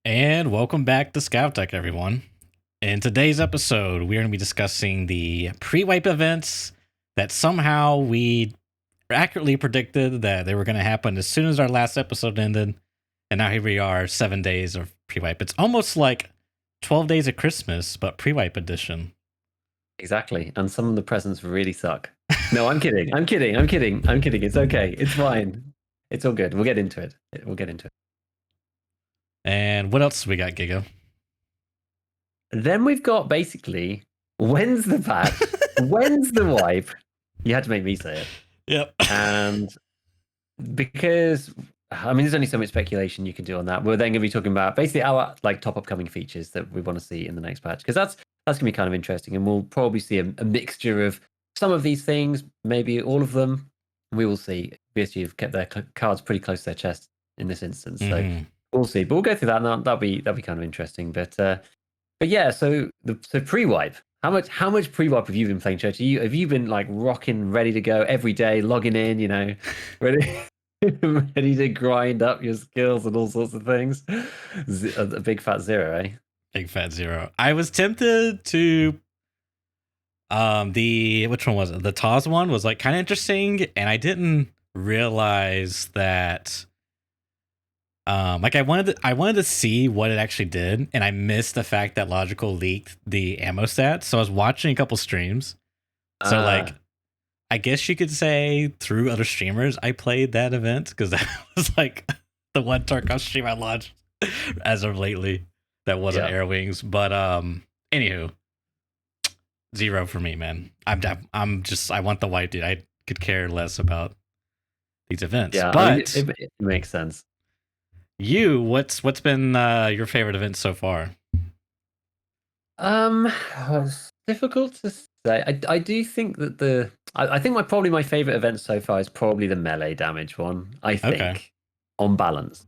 And welcome back to ScavTalk, everyone. In today's episode, we're going to be discussing the pre-wipe events that somehow we accurately predicted that they were going to happen as soon as our last episode ended. And now here we are, 7 days of pre-wipe. It's almost like 12 days of Christmas, but pre-wipe edition. Exactly. And some of the presents really suck. No, I'm kidding. I'm kidding. It's okay. It's fine. It's all good. We'll get into it. And what else we got, Giga? Then we've got basically, when's the patch? When's the wipe? You had to make me say it. Yep. And because, there's only so much speculation you can do on that. We're then going to be talking about basically our top upcoming features that we want to see in the next patch. Because that's going to be kind of interesting. And we'll probably see a mixture of some of these things, maybe all of them. We will see. BSG have kept their cards pretty close to their chest in this instance. So we'll see. But we'll go through that, and that'll be kind of interesting. But yeah, so pre-wipe. How much pre-wipe have you been playing, Church? Have you been like rocking, ready to go every day, logging in, ready ready to grind up your skills and all sorts of things? A big fat zero, eh? Big fat zero. I was tempted to which one was it? The Taz one was like kind of interesting, and I didn't realize that I wanted to see what it actually did, and I missed the fact that Logical leaked the ammo stats. So I was watching a couple streams. So I guess you could say through other streamers I played that event, because that was like the one Tarkov stream I launched as of lately that wasn't Air Wings. But anywho, zero for me, man. I want the wipe, dude. I could care less about these events. Yeah, but it makes sense. What's been your favorite event so far? It's difficult to say. I do think that I think my favorite event so far is probably the melee damage one. I think on balance,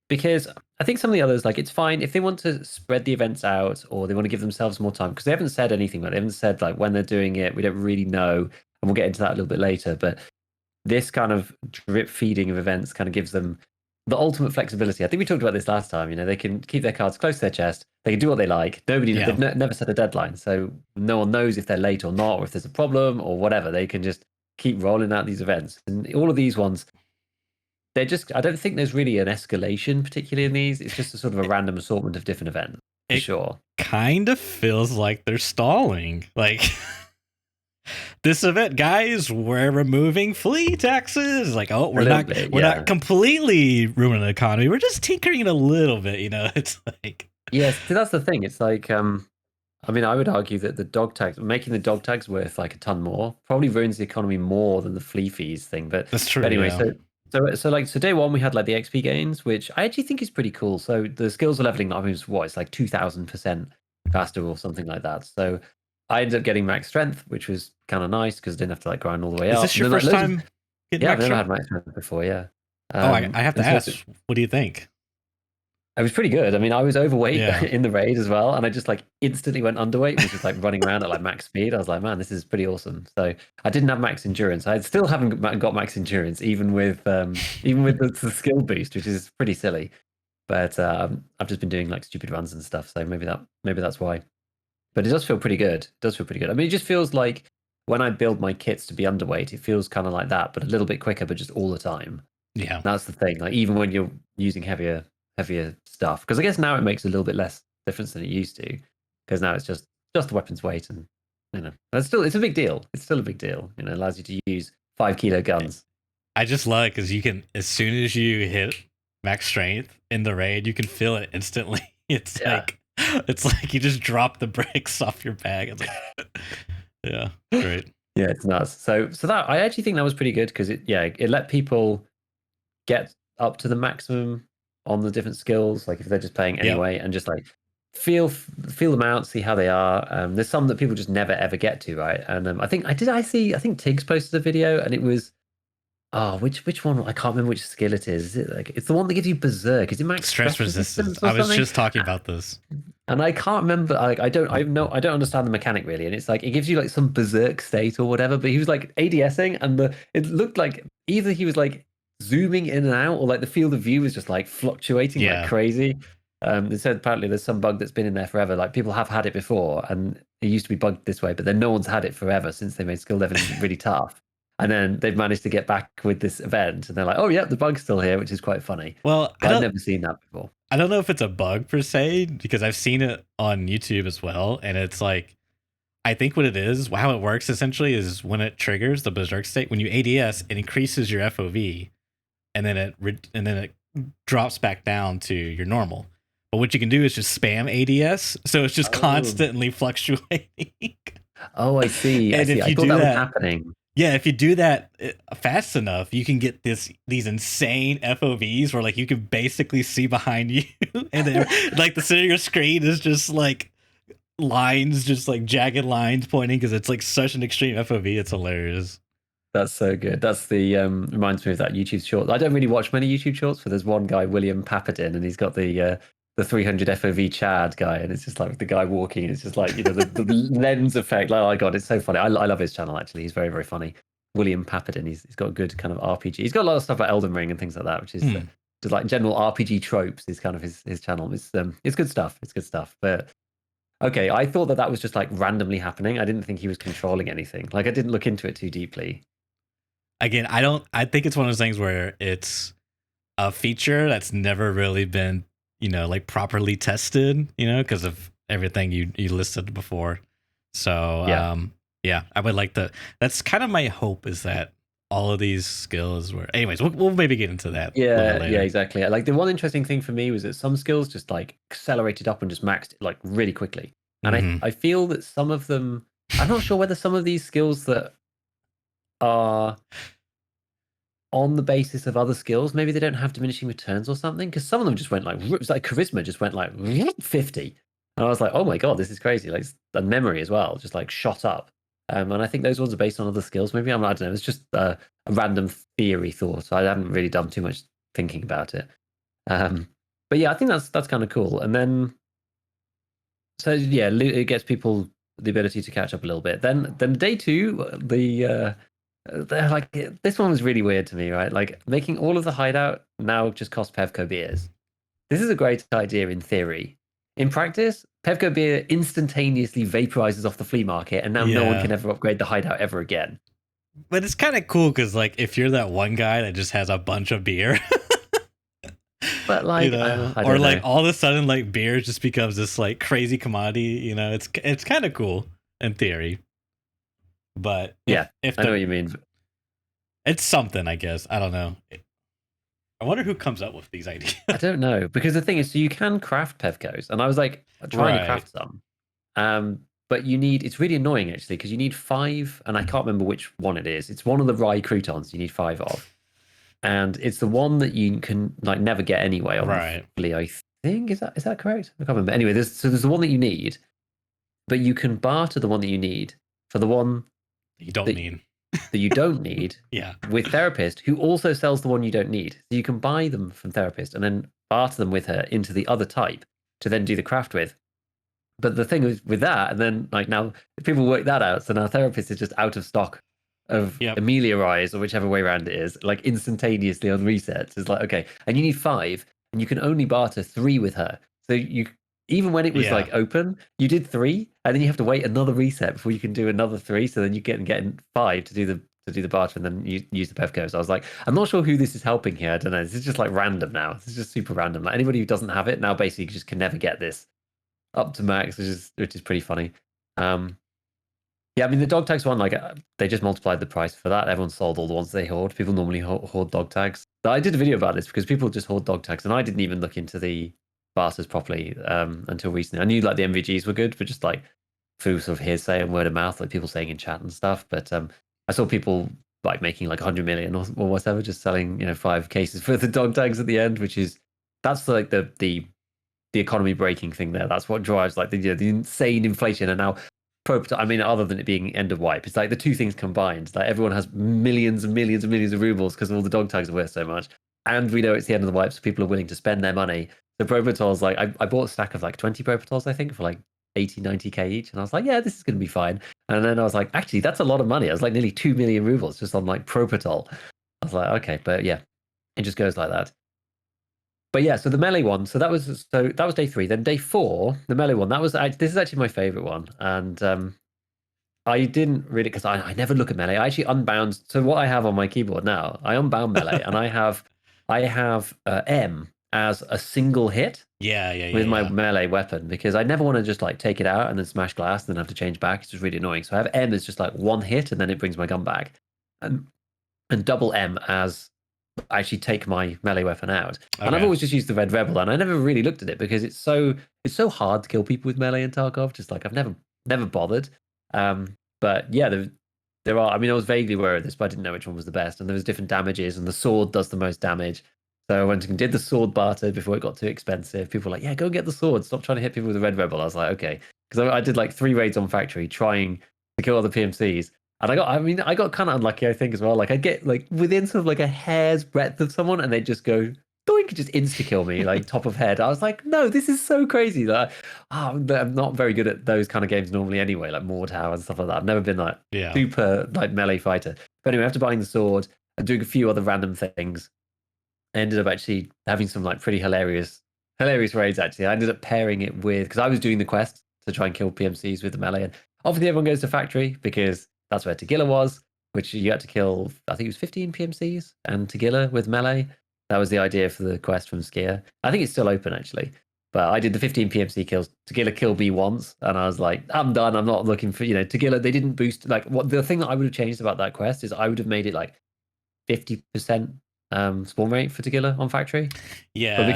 because I think some of the others, like, it's fine if they want to spread the events out or they want to give themselves more time, because they haven't said anything. They haven't said like when they're doing it. We don't really know, and we'll get into that a little bit later. But this kind of drip feeding of events kind of gives them the ultimate flexibility. I think we talked about this last time. They can keep their cards close to their chest. They can do what they like. They've never set a deadline, so no one knows if they're late or not, or if there's a problem or whatever. They can just keep rolling out these events. And all of these ones, they're just, I don't think there's really an escalation particularly in these. It's just a sort of a random assortment of different events. For sure. Kind of feels like they're stalling. Like, this event, guys, we're removing flea taxes. Like, oh, we're not completely ruining the economy. We're just tinkering it a little bit, It's like, yes, so that's the thing. It's like, I would argue that the dog tags, making the dog tags worth like a ton more, probably ruins the economy more than the flea fees thing. But that's true. Anyway, so day one we had like the XP gains, which I actually think is pretty cool. So the skills are leveling up. It's like 2,000% faster or something like that. So I ended up getting max strength, which was kind of nice because I didn't have to like grind all the way up. Is this your first time? Yeah, I've never had max strength before. Yeah. I have to ask. What do you think? It was pretty good. I was overweight in the raid as well, and I just like instantly went underweight, which was like running around at like max speed. I was like, man, this is pretty awesome. So I didn't have max endurance. I still haven't got max endurance, even with the skill boost, which is pretty silly. But I've just been doing like stupid runs and stuff, so maybe that's why. But it does feel pretty good. It just feels like when I build my kits to be underweight, it feels kind of like that, but a little bit quicker, but just all the time. Yeah, that's the thing. Like even when you're using heavier stuff, because I guess now it makes a little bit less difference than it used to, because now it's just the weapon's weight, and it's a big deal. It's still a big deal. It allows you to use 5 kilo guns. I just love it because you can, as soon as you hit max strength in the raid, you can feel it instantly. It's like you just drop the bricks off your bag. It's like, yeah, great. Yeah, it's nuts. So that, I actually think that was pretty good, because it let people get up to the maximum on the different skills, like if they're just playing anyway, and just like feel them out, see how they are. There's some that people just never ever get to, right? And I think Tiggs posted a video, and it was which one? I can't remember which skill it is. Is it like, it's the one that gives you berserk? Is it max stress resistance? I was just talking about this, and I can't remember. Like I don't understand the mechanic really. And it's like it gives you like some berserk state or whatever. But he was like ADSing, and it looked like either he was like zooming in and out, or like the field of view was just like fluctuating like crazy. They said apparently there's some bug that's been in there forever. Like people have had it before, and it used to be bugged this way, but then no one's had it forever since they made skill leveling really tough. And then they've managed to get back with this event, and they're like, "Oh, yeah, the bug's still here," which is quite funny. Well, I've never seen that before. I don't know if it's a bug per se, because I've seen it on YouTube as well, and it's like, I think what it is, how it works essentially is when it triggers the berserk state, when you ADS, it increases your FOV, and then it drops back down to your normal. But what you can do is just spam ADS, so it's just constantly fluctuating. Oh, I see. I see. I thought that was happening. Yeah, if you do that fast enough, you can get these insane FOVs where like you can basically see behind you, and then like the center of your screen is just like lines, just like jagged lines pointing, because it's like such an extreme FOV. It's hilarious. That's so good. That's the reminds me of that YouTube short. I don't really watch many YouTube shorts, but there's one guy, William Papadin, and he's got the 300 FOV Chad guy, and it's just like the guy walking, and it's just like, you know, the lens effect. Like, oh my god, it's so funny. I love his channel actually. He's very, very funny. William Papadin. He's got a good kind of RPG. He's got a lot of stuff about Elden Ring and things like that, which is just like general RPG tropes. Is kind of his channel. It's good stuff. It's good stuff. But okay, I thought that was just like randomly happening. I didn't think he was controlling anything. Like I didn't look into it too deeply. Again, I think it's one of those things where it's a feature that's never really been, you know, like properly tested, you know, because of everything you listed before. So yeah, I would like to. That's kind of my hope, is that all of these skills were. Anyways, we'll maybe get into that. Yeah, exactly. Like the one interesting thing for me was that some skills just like accelerated up and just maxed like really quickly, and I feel that some of them. I'm not sure whether some of these skills that are on the basis of other skills, maybe they don't have diminishing returns or something, because some of them just went like, it was like charisma just went like 50, and I was like, oh my god, this is crazy. Like, and memory as well just like shot up, and I think those ones are based on other skills. Maybe I don't know, it's just a random theory thought, so I haven't really done too much thinking about it. But yeah, I think that's kind of cool. And then so yeah, it gets people the ability to catch up a little bit. Then day two, they're like, this one was really weird to me, right? Like making all of the hideout now just cost Pevco beers. This is a great idea in theory. In practice, Pevco beer instantaneously vaporizes off the flea market, and now no one can ever upgrade the hideout ever again. But it's kind of cool because, like, if you're that one guy that just has a bunch of beer, but like, you know, or like all of a sudden, like beer just becomes this like crazy commodity. You know, it's kind of cool in theory. But if I know what you mean. It's something, I guess. I don't know. I wonder who comes up with these ideas. I don't know, because the thing is, so you can craft Pevcos, and I was like trying to craft some, but you need. It's really annoying actually, because you need 5, and I can't remember which one it is. It's one of the rye croutons you need 5 of, and it's the one that you can like never get anyway. Obviously, I think is that correct? I can't remember. Anyway, there's the one that you need, but you can barter the one that you need for the one you don't need. That you don't need with Therapist, who also sells the one you don't need. So you can buy them from Therapist and then barter them with her into the other type to then do the craft with. But the thing is with that, and then like now if people work that out, so now Therapist is just out of stock of Amelia Rise, or whichever way around it is, like instantaneously on resets. It's like, okay, and you need 5, and you can only barter 3 with her. So you, even when it was like open, you did 3, and then you have to wait another reset before you can do another 3. So then you get 5 to do the barter, and then you use the Pevco. So I was like, I'm not sure who this is helping here. I don't know. This is just like random now. This is just super random. Like anybody who doesn't have it now basically just can never get this up to max, which is pretty funny. Yeah, I mean the dog tags one, like they just multiplied the price for that. Everyone sold all the ones they hoard. People normally hoard dog tags. But I did a video about this because people just hoard dog tags, and I didn't even look into the barters properly until recently. I knew like the MVGs were good, but just like through sort of hearsay and word of mouth, like people saying in chat and stuff. But I saw people like making like 100 million or whatever, just selling 5 cases for the dog tags at the end, that's like the economy breaking thing there. That's what drives like the insane inflation. And now I mean, other than it being end of wipe, it's like the two things combined. Like everyone has millions and millions and millions of rubles because all the dog tags are worth so much, and we know it's the end of the wipe, so people are willing to spend their money. So Prototols, like I bought a stack of like 20 Prototols, I think, for like 80, 90k each, and I was like, yeah, this is going to be fine. And then I was like, actually, that's a lot of money. I was like nearly 2 million rubles just on like Propotol. I was like, okay, but yeah, it just goes like that. But yeah, so the melee one. So that was day 3. Then day 4, the melee one. This is actually my favorite one, and I didn't really because I never look at melee. I actually unbound. So what I have on my keyboard now, I unbound melee, and I have M as a single hit with my melee weapon because I never want to just like take it out and then smash glass and then have to change back. It's just really annoying. So I have M as just like one hit and then it brings my gun back, and double M as I actually take my melee weapon out. Okay. And I've always just used the Red Rebel, and I never really looked at it because it's so hard to kill people with melee in Tarkov. Just like I've never bothered. But yeah, there are. I mean, I was vaguely aware of this, but I didn't know which one was the best. And there was different damages, and the sword does the most damage. So I went and did the sword barter before it got too expensive. People were like, "Yeah, go get the sword. Stop trying to hit people with the Red Rebel." I was like, "Okay," because I did like 3 raids on factory trying to kill other PMCs. And I got kind of unlucky, I think, as well. Like I get like within sort of like a hair's breadth of someone, and they just go doink, just insta kill me like top of head. I was like, no, this is so crazy. Like, I'm not very good at those kind of games normally anyway, like Mordhau and stuff like that. I've never been like super like melee fighter. But anyway, after buying the sword and doing a few other random things, I ended up actually having some like pretty hilarious raids. Actually, I ended up pairing it with because I was doing the quest to try and kill PMCs with the melee, and obviously everyone goes to factory because that's where Tagilla was, which you had to kill, I think it was 15 PMCs and Tagilla with melee. That was the idea for the quest from Skier. I think it's still open, actually. But I did the 15 PMC kills. Tagilla killed me once, and I was like, I'm done. I'm not looking for, Tagilla, they didn't boost. Like, the thing that I would have changed about that quest is I would have made it like 50% spawn rate for Tagilla on factory. Yeah. But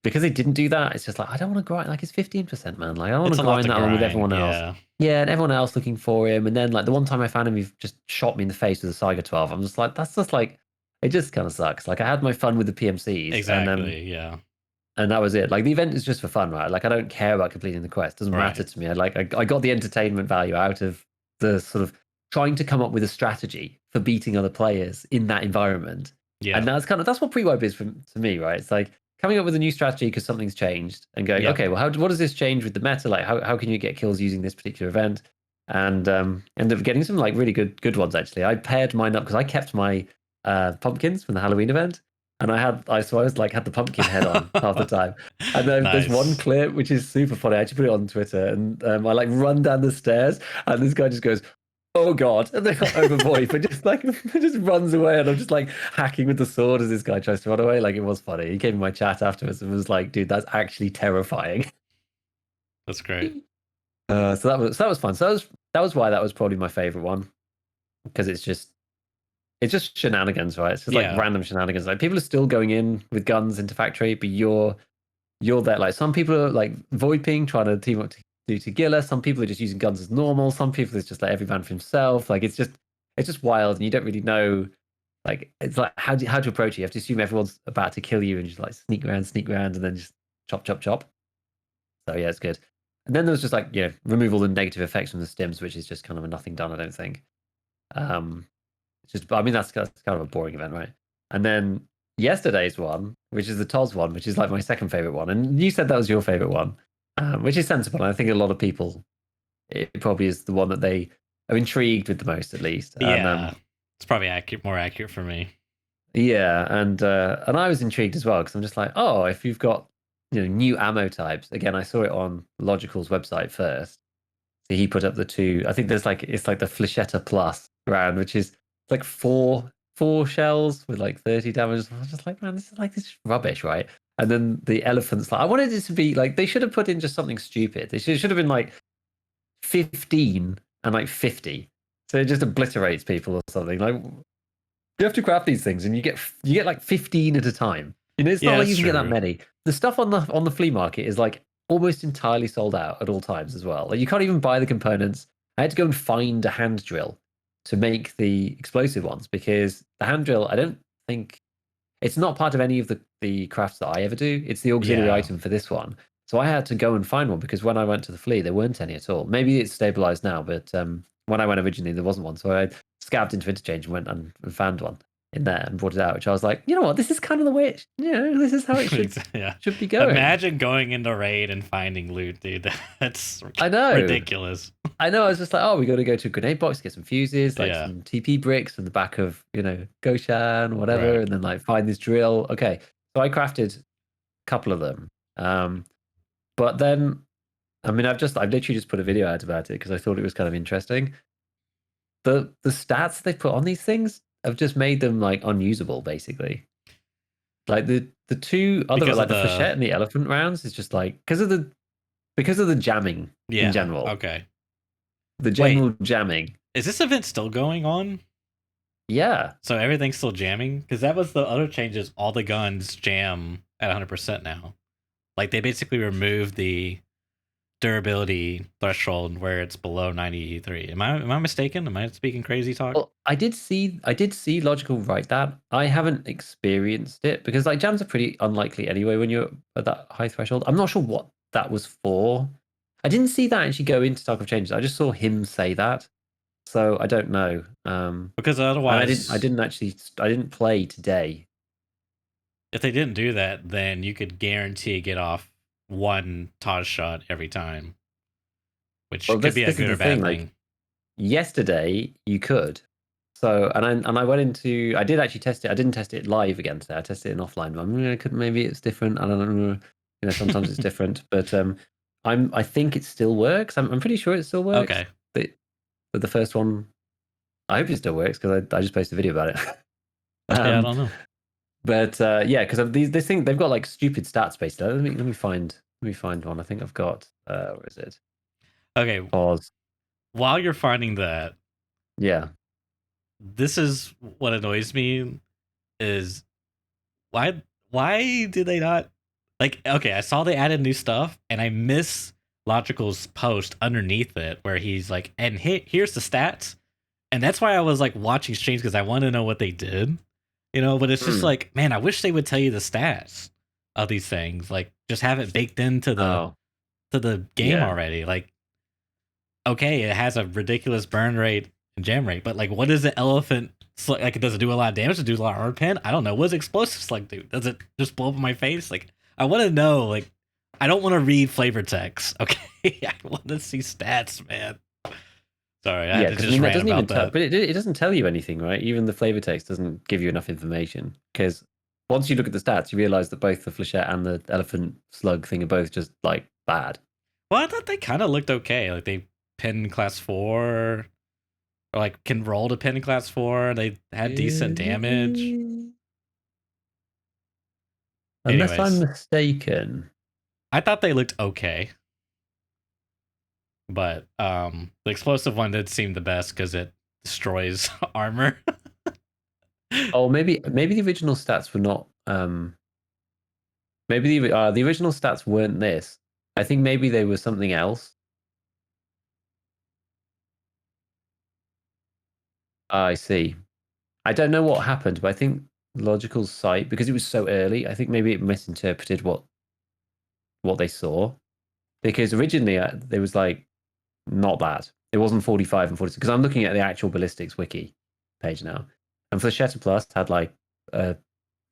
because they didn't do that, it's just like, I don't want to grind. Like, it's 15%, man. Like, I don't want to grind that along with everyone else. Yeah, and everyone else looking for him. And then, like, the one time I found him, he just shot me in the face with a Saiga 12. I'm just like, that's just like, it just kind of sucks. Like, I had my fun with the PMCs. Exactly, and that was it. Like, the event is just for fun, right? Like, I don't care about completing the quest. It doesn't matter to me. I got the entertainment value out of the sort of trying to come up with a strategy for beating other players in that environment. Yeah. And that's what pre-wipe is to me, right? It's like coming up with a new strategy because something's changed and going, okay, well, what does this change with the meta? Like, how can you get kills using this particular event? And ended up getting some like really good ones actually. I paired mine up because I kept my pumpkins from the Halloween event, and I had the pumpkin head on half the time. And then there's one clip which is super funny. I actually put it on Twitter, and I like run down the stairs, and this guy just goes, "Oh God!" And they got over voice, but just like just runs away, and I'm just like hacking with the sword as this guy tries to run away. Like, it was funny. He came in my chat afterwards and was like, "Dude, that's actually terrifying." That's great. So that was fun. So that was why that was probably my favorite one, because it's just shenanigans, right? It's just like random shenanigans. Like, people are still going in with guns into factory, but you're there. Like, some people are like VoIPing, trying to team up to do Tagilla. Some people are just using guns as normal. Some people it's just like every man for himself. Like, it's just wild, and you don't really know. Like, it's like how to approach it. You have to assume everyone's about to kill you, and just like sneak around, and then just chop. So yeah, it's good. And then there's just like remove all the negative effects from the stims, which is just kind of a nothing done, I don't think. I mean, that's kind of a boring event, right? And then yesterday's one, which is the TOS one, which is like my second favorite one, and you said that was your favorite one, which is sensible. And I think a lot of people, it probably is the one that they are intrigued with the most, at least. Yeah, it's probably more accurate for me. Yeah, and I was intrigued as well because I'm just like, oh, if you've got new ammo types. Again, I saw it on Logical's website first. So he put up the 2. I think it's like the Flechetta Plus round, which is like four shells with like 30 damage. I was just like, man, this is rubbish, right? And then the elephants, like, I wanted it to be like, they should have put in just something stupid. They should have been like 15 and like 50. So it just obliterates people or something. Like, you have to craft these things, and you get like 15 at a time. It's not like you can get that many. The stuff on the flea market is like almost entirely sold out at all times as well. Like, you can't even buy the components. I had to go and find a hand drill to make the explosive ones, because the hand drill, I don't think it's not part of any of the crafts that I ever do. It's the auxiliary item for this one. So I had to go and find one, because when I went to the flea, there weren't any at all. Maybe it's stabilized now, but when I went originally, there wasn't one. So I scabbed into Interchange and went and found one in there and brought it out, which I was like, you know what, this is kind of the way this is how it should be going. Imagine going into raid and finding loot, dude. That's ridiculous. I know. I was just like, oh, we got to go to a grenade box, get some fuses, like some TP bricks in the back of Goshan, whatever, and then like find this drill. Okay, so I crafted couple of them. But then, I mean, I've literally just put a video out about it because I thought it was kind of interesting. The stats they put on these things have just made them like unusable, basically. Like the two other, Because like of the the flechette and the elephant rounds is just like because of the jamming in yeah. general. Okay. The Wait, general jamming. is this event still going on? Yeah. So everything's still jamming? Because that was the other changes. All the guns jam at 100% now. Like they basically removed the durability threshold where it's below 93. Am I mistaken? Am I speaking crazy talk? Well, I did see Logical write that. I haven't experienced it because like jams are pretty unlikely anyway when you're at that high threshold. I'm not sure what that was for. I didn't see that actually go into Tarkov changes. I just saw him say that. So I don't know. Because And otherwise, I didn't play today. if they didn't do that, then you could guarantee get off one Taj shot every time, which Well, could be a this is good the or bad thing. Like thing. yesterday, you could. So I went into. I did actually test it. I didn't test it live again today. I tested it in offline. Maybe it's different. I don't know. You know, sometimes it's different. But I think it still works. I'm pretty sure it still works. Okay. But the first one, I hope it still works because I just posted a video about it. Yeah, I don't know. But yeah, because of this thing, they've got like stupid stats basically. Let me find one. I think I've got. Where is it? Okay. Pause. While you're finding that, Yeah. this is what annoys me is why did they not like okay, I saw they added new stuff and I miss Logical's post underneath it where he's like, and here's the stats. And that's why I was like watching streams because I want to know what they did. You know, but it's just Hmm. like, man, I wish they would tell you the stats of these things. Like just have it baked into Oh, the game yeah. already. Like, okay, it has a ridiculous burn rate and jam rate, but like what does the elephant like does it do a lot of damage? Does it do a lot of hard pen? I don't know. What does explosives like do? Does it just blow up in my face? Like I want to know, like I don't want to read flavor text. Okay. I want to see stats, man. Sorry, I had Yeah, to because I just mean that rant doesn't even about tell, that. but it doesn't tell you anything, right? Even the flavor text doesn't give you enough information. Because once you look at the stats, you realize that both the flechette and the elephant slug thing are both just like bad. Well, I thought they kind of looked okay. Like they pin class 4 or like can roll to pin class 4. They had decent damage. Unless I'm Anyways, mistaken. I thought they looked okay. But the explosive one did seem the best because it destroys armor. Oh, maybe the original stats were not. Maybe the original stats weren't this. I think maybe they were something else. I see. I don't know what happened, but I think Logical's site, because it was so early, I think maybe it misinterpreted what they saw. Because originally there was like not that. It wasn't 45 and 46. Because I'm looking at the actual ballistics wiki page now. And Flechetta Plus had like a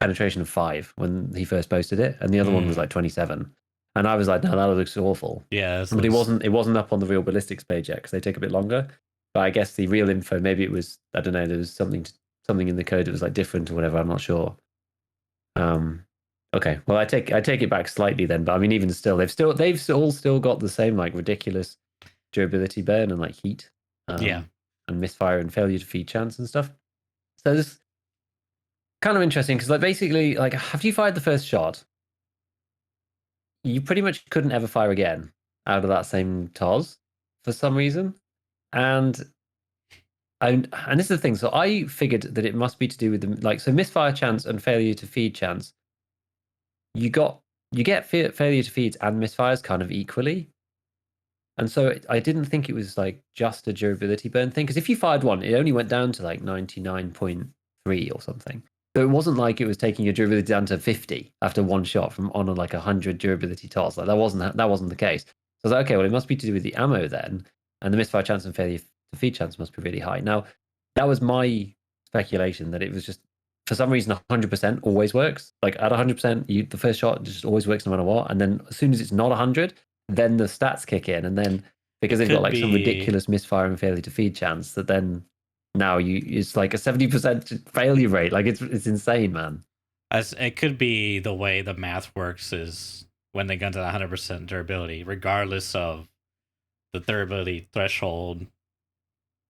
penetration of 5 when he first posted it, and the other one was like 27. And I was like, no, that looks awful. Yeah, this But looks. it wasn't up on the real ballistics page yet because they take a bit longer. But I guess the real info, maybe it was, I don't know, there was something in the code that was like different or whatever. I'm not sure. Okay, well I take it back slightly then. But I mean, even still, they've all still got the same like ridiculous durability burn and like heat, Yeah. and misfire and failure to feed chance and stuff. So this kind of interesting because like basically like after you fired the first shot, you pretty much couldn't ever fire again out of that same TOS for some reason. And and this is the thing. So I figured that it must be to do with the like so misfire chance and failure to feed chance. You get failure to feeds and misfires kind of equally. And so I didn't think it was like just a durability burn thing because if you fired one, it only went down to like 99.3 or something. So it wasn't like it was taking your durability down to 50 after one shot from on a, like 100 durability toss. Like that wasn't the case. So I was like, okay, well it must be to do with the ammo then, and the misfire chance and failure to feed chance must be really high. Now that was my speculation that it was just for some reason 100% always works. Like at 100%, the first shot just always works no matter what, and then as soon as it's not 100, then the stats kick in, and then because It they've got could like some be. ridiculous misfire and failure to feed chance, that then now it's like a 70% failure rate. Like it's insane, man. As it could be the way the math works is when the gun's at 100% durability, regardless of the durability threshold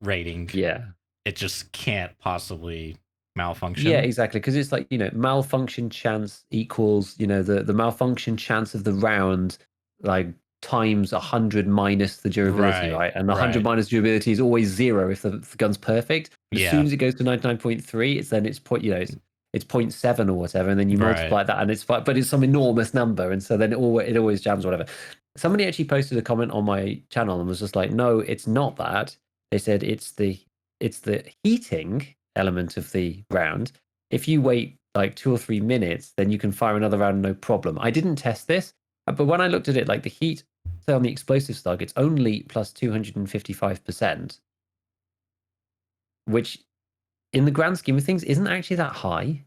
rating, Yeah. it just can't possibly Yeah, malfunction. exactly. Because it's like, malfunction chance equals, the malfunction chance of the round, like times 100 minus the durability, Right. right? And the 100 Right. minus durability is always 0 if the gun's perfect. But as soon Yeah. as it goes to 99.3, it's point, it's 0.7 or whatever, and then you Right. multiply that, and but it's some enormous number, and so then it always jams or whatever. Somebody actually posted a comment on my channel and was just like, "No, it's not that." They said it's the heating element of the round. If you wait like 2 or 3 minutes, then you can fire another round no problem. I didn't test this, but when I looked at it, like the heat, say on the explosive slug, it's only plus 255%, which in the grand scheme of things isn't actually that high.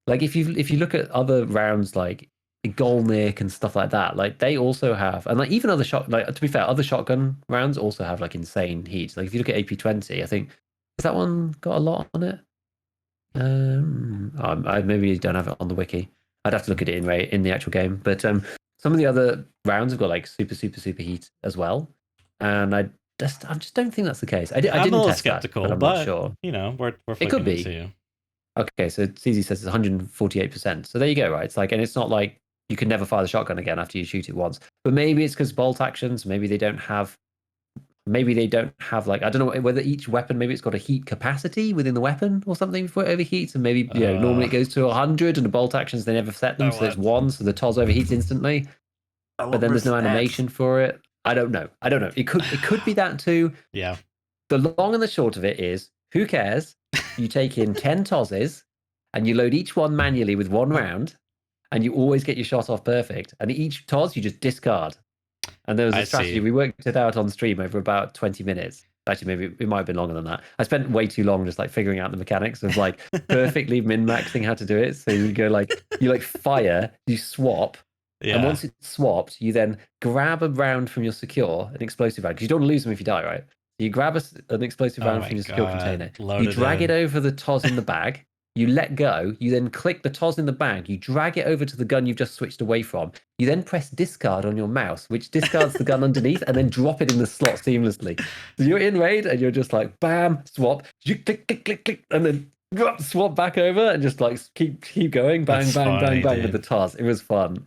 Like if you look at other rounds like Golnick and stuff like that, like they also have, and like even other to be fair, other shotgun rounds also have like insane heat. Like if you look at AP20, I think has that one got a lot on it? I maybe don't have it on the wiki. I'd have to look at it in the actual game. But some of the other rounds have got like super super super heat as well, and I just don't think that's the case. I I'm a didn't little test that, but skeptical, I'm not but sure. we're It could flicking it be. to you. Okay, so CZ says it's 148%. So there you go, right? It's like, and it's not like you can never fire the shotgun again after you shoot it once. But maybe it's because bolt actions. Maybe they don't have. Maybe they don't have like, I don't know whether each weapon, maybe it's got a heat capacity within the weapon or something before it overheats, and maybe normally it goes to 100, and the bolt actions they never set them, so it's 1, so the TOS overheats instantly. But then there's no animation for it. I don't know. It could be that too. Yeah. The long and the short of it is, who cares? You take in 10 TOSes and you load each one manually with one round, and you always get your shot off perfect. And each TOS you just discard. And there was a I strategy. see. We worked it out on stream over about 20 minutes. Actually, maybe it might have been longer than that. I spent way too long just like figuring out the mechanics of like perfectly min-maxing how to do it. So you go like, you like fire, you swap, and Yeah. once it's swapped, you then grab a round from your secure, an explosive round, because you don't want to lose them if you die, right? You grab an explosive Oh round my from your secure container, god. you Loaded drag it in. over the TOS in the bag, you let go, you then click the TOS in the bag, you drag it over to the gun you've just switched away from, you then press discard on your mouse, which discards the gun underneath, and then drop it in the slot seamlessly. So you're in raid and you're just like, bam, swap, you click, click, click, click, and then swap back over and just like keep going, bang, That's bang, funny, bang, bang with the dude. TOS. It was fun.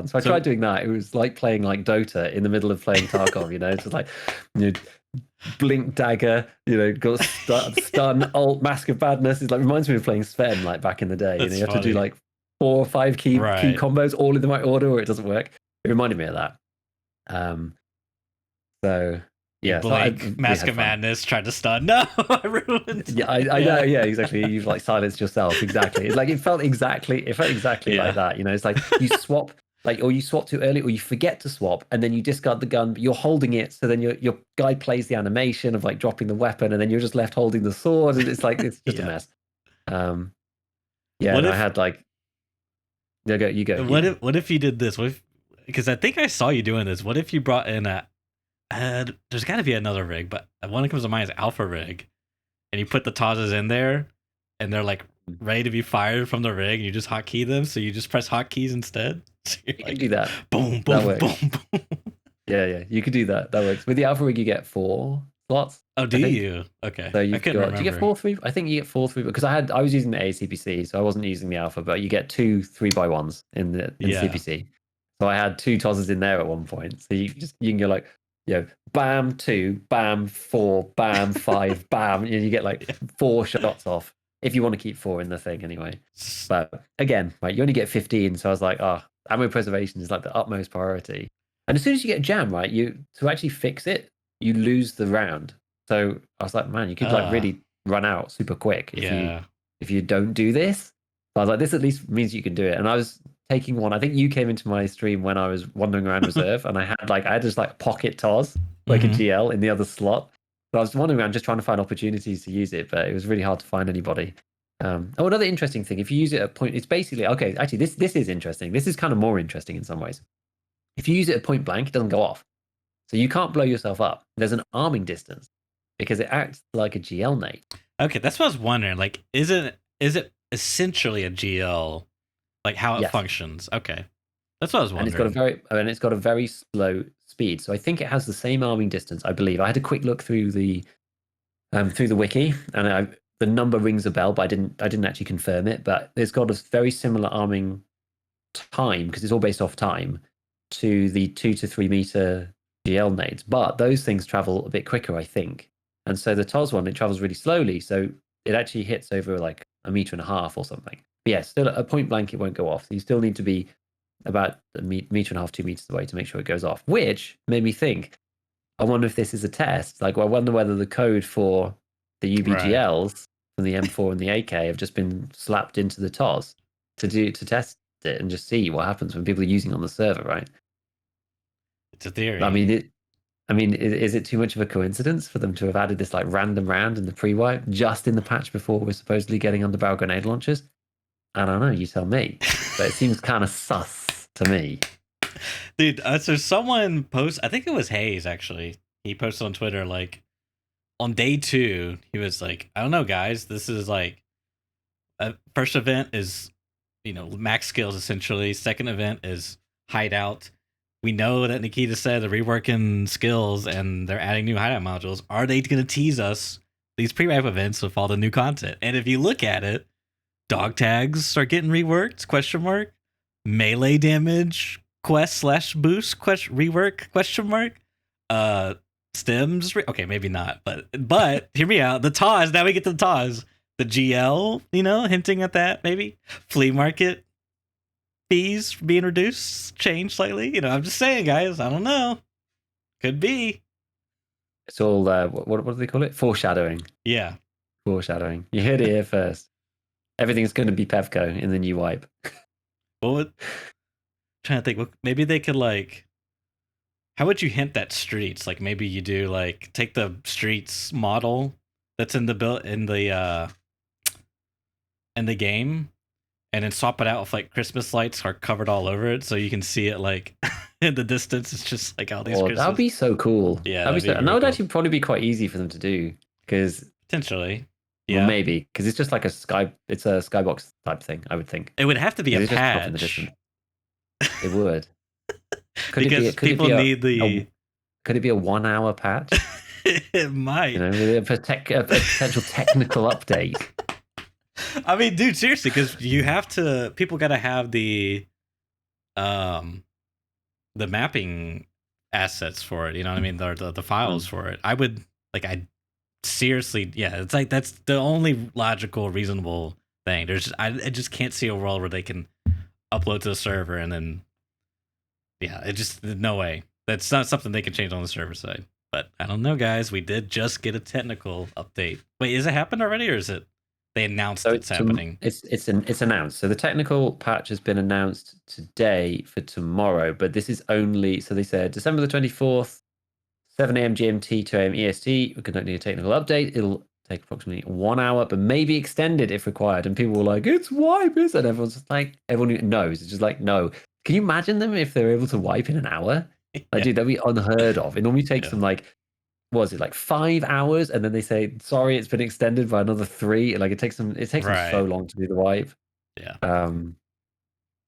So I tried doing that. It was like playing like Dota in the middle of playing Tarkov, It's just like, blink dagger, got stun, ult, mask of badness. It like reminds me of playing Sven like back in the day. That's You have to do funny. like 4 or 5 key Right. combos all in the right order, or it doesn't work. It reminded me of that. So You yeah, blink, we Mask had of fun. Madness, tried to stun. No, I ruined Yeah, it. I know. Yeah, exactly. You've like silenced yourself. Exactly. It's like it felt exactly Yeah. like that. It's like you swap, like, or you swap too early, or you forget to swap, and then you discard the gun, but you're holding it. So then your guy plays the animation of like dropping the weapon, and then you're just left holding the sword, and it's like it's just a Yeah. mess. Yeah, What and I if had like, you go. what if you did this? What if, because I think I saw you doing this. What if you brought in there's got to be another rig, but one that comes to mind is Alpha Rig, and you put the TOSes in there, and they're like ready to be fired from the rig, and you just hotkey them, so you just press hotkeys instead. So you're You can like, do that. boom, That boom, works. boom, boom. Yeah, you could do that. That works. With the Alpha Rig, you get 4 slots. Oh, do I think. you? Okay, So I you've couldn't got, do you get remember. 4 3? I think you get 4 3 because I was using the ACPC, so I wasn't using the alpha, but you get 2 3x1s in the Yeah. CPC. So I had 2 tosses in there at one point. So you can go like, bam 2, bam 4, bam 5, bam, and you get like 4 shots off if you want to keep 4 in the thing anyway. But again, right, you only get 15, so I was like, ammo preservation is like the utmost priority. And as soon as you get a jam, right, to actually fix it, you lose the round. So I was like, man, you could like really run out super quick if you don't do this. So I was like, this at least means you can do it. And I was taking one. I think you came into my stream when I was wandering around reserve, and I had just like pocket TOS, like a GL in the other slot. So I was wandering around just trying to find opportunities to use it, but it was really hard to find anybody. Another interesting thing, if you use it at point, it's basically okay. Actually, this is interesting. This is kind of more interesting in some ways. If you use it at point blank, it doesn't go off. So you can't blow yourself up. There's an arming distance because it acts like a GL nade. Okay, that's what I was wondering. Like, is it essentially a GL Like how it Yes. functions. Okay. That's what I was And wondering. it's got a very slow speed. So I think it has the same arming distance, I believe. I had a quick look through the wiki, and the number rings a bell, but I didn't actually confirm it. But it's got a very similar arming time, because it's all based off time, to the 2 to 3 meter GL nades. But those things travel a bit quicker, I think. And so the TOS one, it travels really slowly, so it actually hits over like 1.5 meters or something. But yeah, still at a point blank, it won't go off. You still need to be about 1.5 meters, 2 meters away to make sure it goes off, which made me think, I wonder if this is a test. Like, I wonder whether the code for the UBGLs from the M4 and the AK have just been slapped into the TOS to test it and just see what happens when people are using it on the server, right? It's a theory. I mean, is it too much of a coincidence for them to have added this like random round in the pre-wipe just in the patch before we're supposedly getting underbarrel grenade launchers? I don't know. You tell me. But it seems kind of sus to me. Dude, so someone post, I think it was Hayes actually. He posted on Twitter like on day 2, he was like, I don't know, guys. This is like first event is, max skills essentially. Second event is hideout. We know that Nikita said they're reworking skills and they're adding new hideout modules. Are they going to tease us these pre-wipe events with all the new content? And if you look at it, dog tags are getting reworked? Question mark. Melee damage quest/boost rework? Question mark. Stems. Okay, maybe not, but hear me out. The TOS. Now we get to the TOS. The GL. Hinting at that maybe. Flea market fees being reduced, changed slightly. I'm just saying, guys. I don't know. Could be. It's all what do they call it? Foreshadowing. Yeah. Foreshadowing. You heard it here first. Everything's going to be Pevco in the new wipe. Well, trying to think. Maybe they could like. How would you hint that streets? Like maybe you do like take the streets model that's in the game, and then swap it out with like Christmas lights are covered all over it, so you can see it like in the distance. It's just like all these. Christmas. That'd be so cool. Yeah, and that would actually probably be quite easy for them to do, because potentially, yeah, well, maybe because it's just like it's a skybox type thing. I would think it would have to be a patch. It would. Could people need the. Could it be a 1 hour patch? It might. A potential technical update. I mean, dude, seriously, because people got to have the mapping assets for it. You know what I mean? The files for it. I seriously, yeah, it's like that's the only logical, reasonable thing. I just can't see a world where they can upload to the server and then, yeah, it just no way. That's not something they can change on the server side. But I don't know, guys. We did just get a technical update. Wait, is it happened already, or is it? They announced it's happening. It's announced. So the technical patch has been announced today for tomorrow, but this is only, so they said December the 24th, 7 a.m. GMT, 2 a.m. EST. We're conducting a technical update. It'll take approximately 1 hour, but maybe extended if required. And people were like, it's wipe, and everyone's just like, everyone knows. It's just like, no. Can you imagine them if they're able to wipe in an hour? Like, dude, that'd be unheard of. It normally takes them like, what was it, like 5 hours, and then they say sorry, it's been extended by another 3. Like it takes them so long to do the wipe. Yeah. And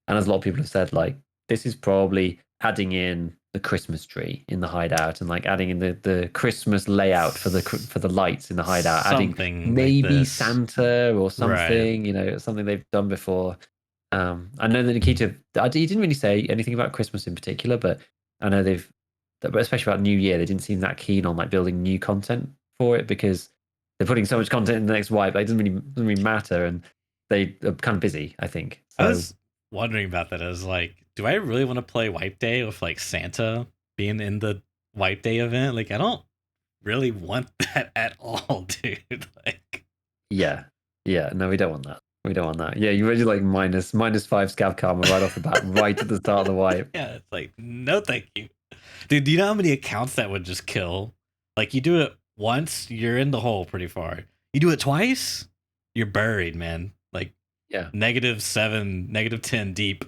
as a lot of people have said, like this is probably adding in the Christmas tree in the hideout and like adding in the Christmas layout for the lights in the hideout, adding maybe like Santa or something, something they've done before. I know that Nikita, he didn't really say anything about Christmas in particular, but I know but especially about New Year, they didn't seem that keen on like building new content for it, because they're putting so much content in the next wipe. Like, it doesn't really matter, and they are kind of busy, I think. So, I was wondering about that. I was like, do I really want to play Wipe Day with like Santa being in the Wipe Day event? Like, I don't really want that at all, dude. Like, yeah, no, we don't want that. We don't want that. Yeah, you really like minus 5 scav karma right off the bat, right at the start of the wipe. Yeah, it's like, no thank you. Dude, do you know how many accounts that would just kill? Like, you do it once, you're in the hole pretty far. You do it twice, you're buried, man. Like, yeah, -7, -10 deep.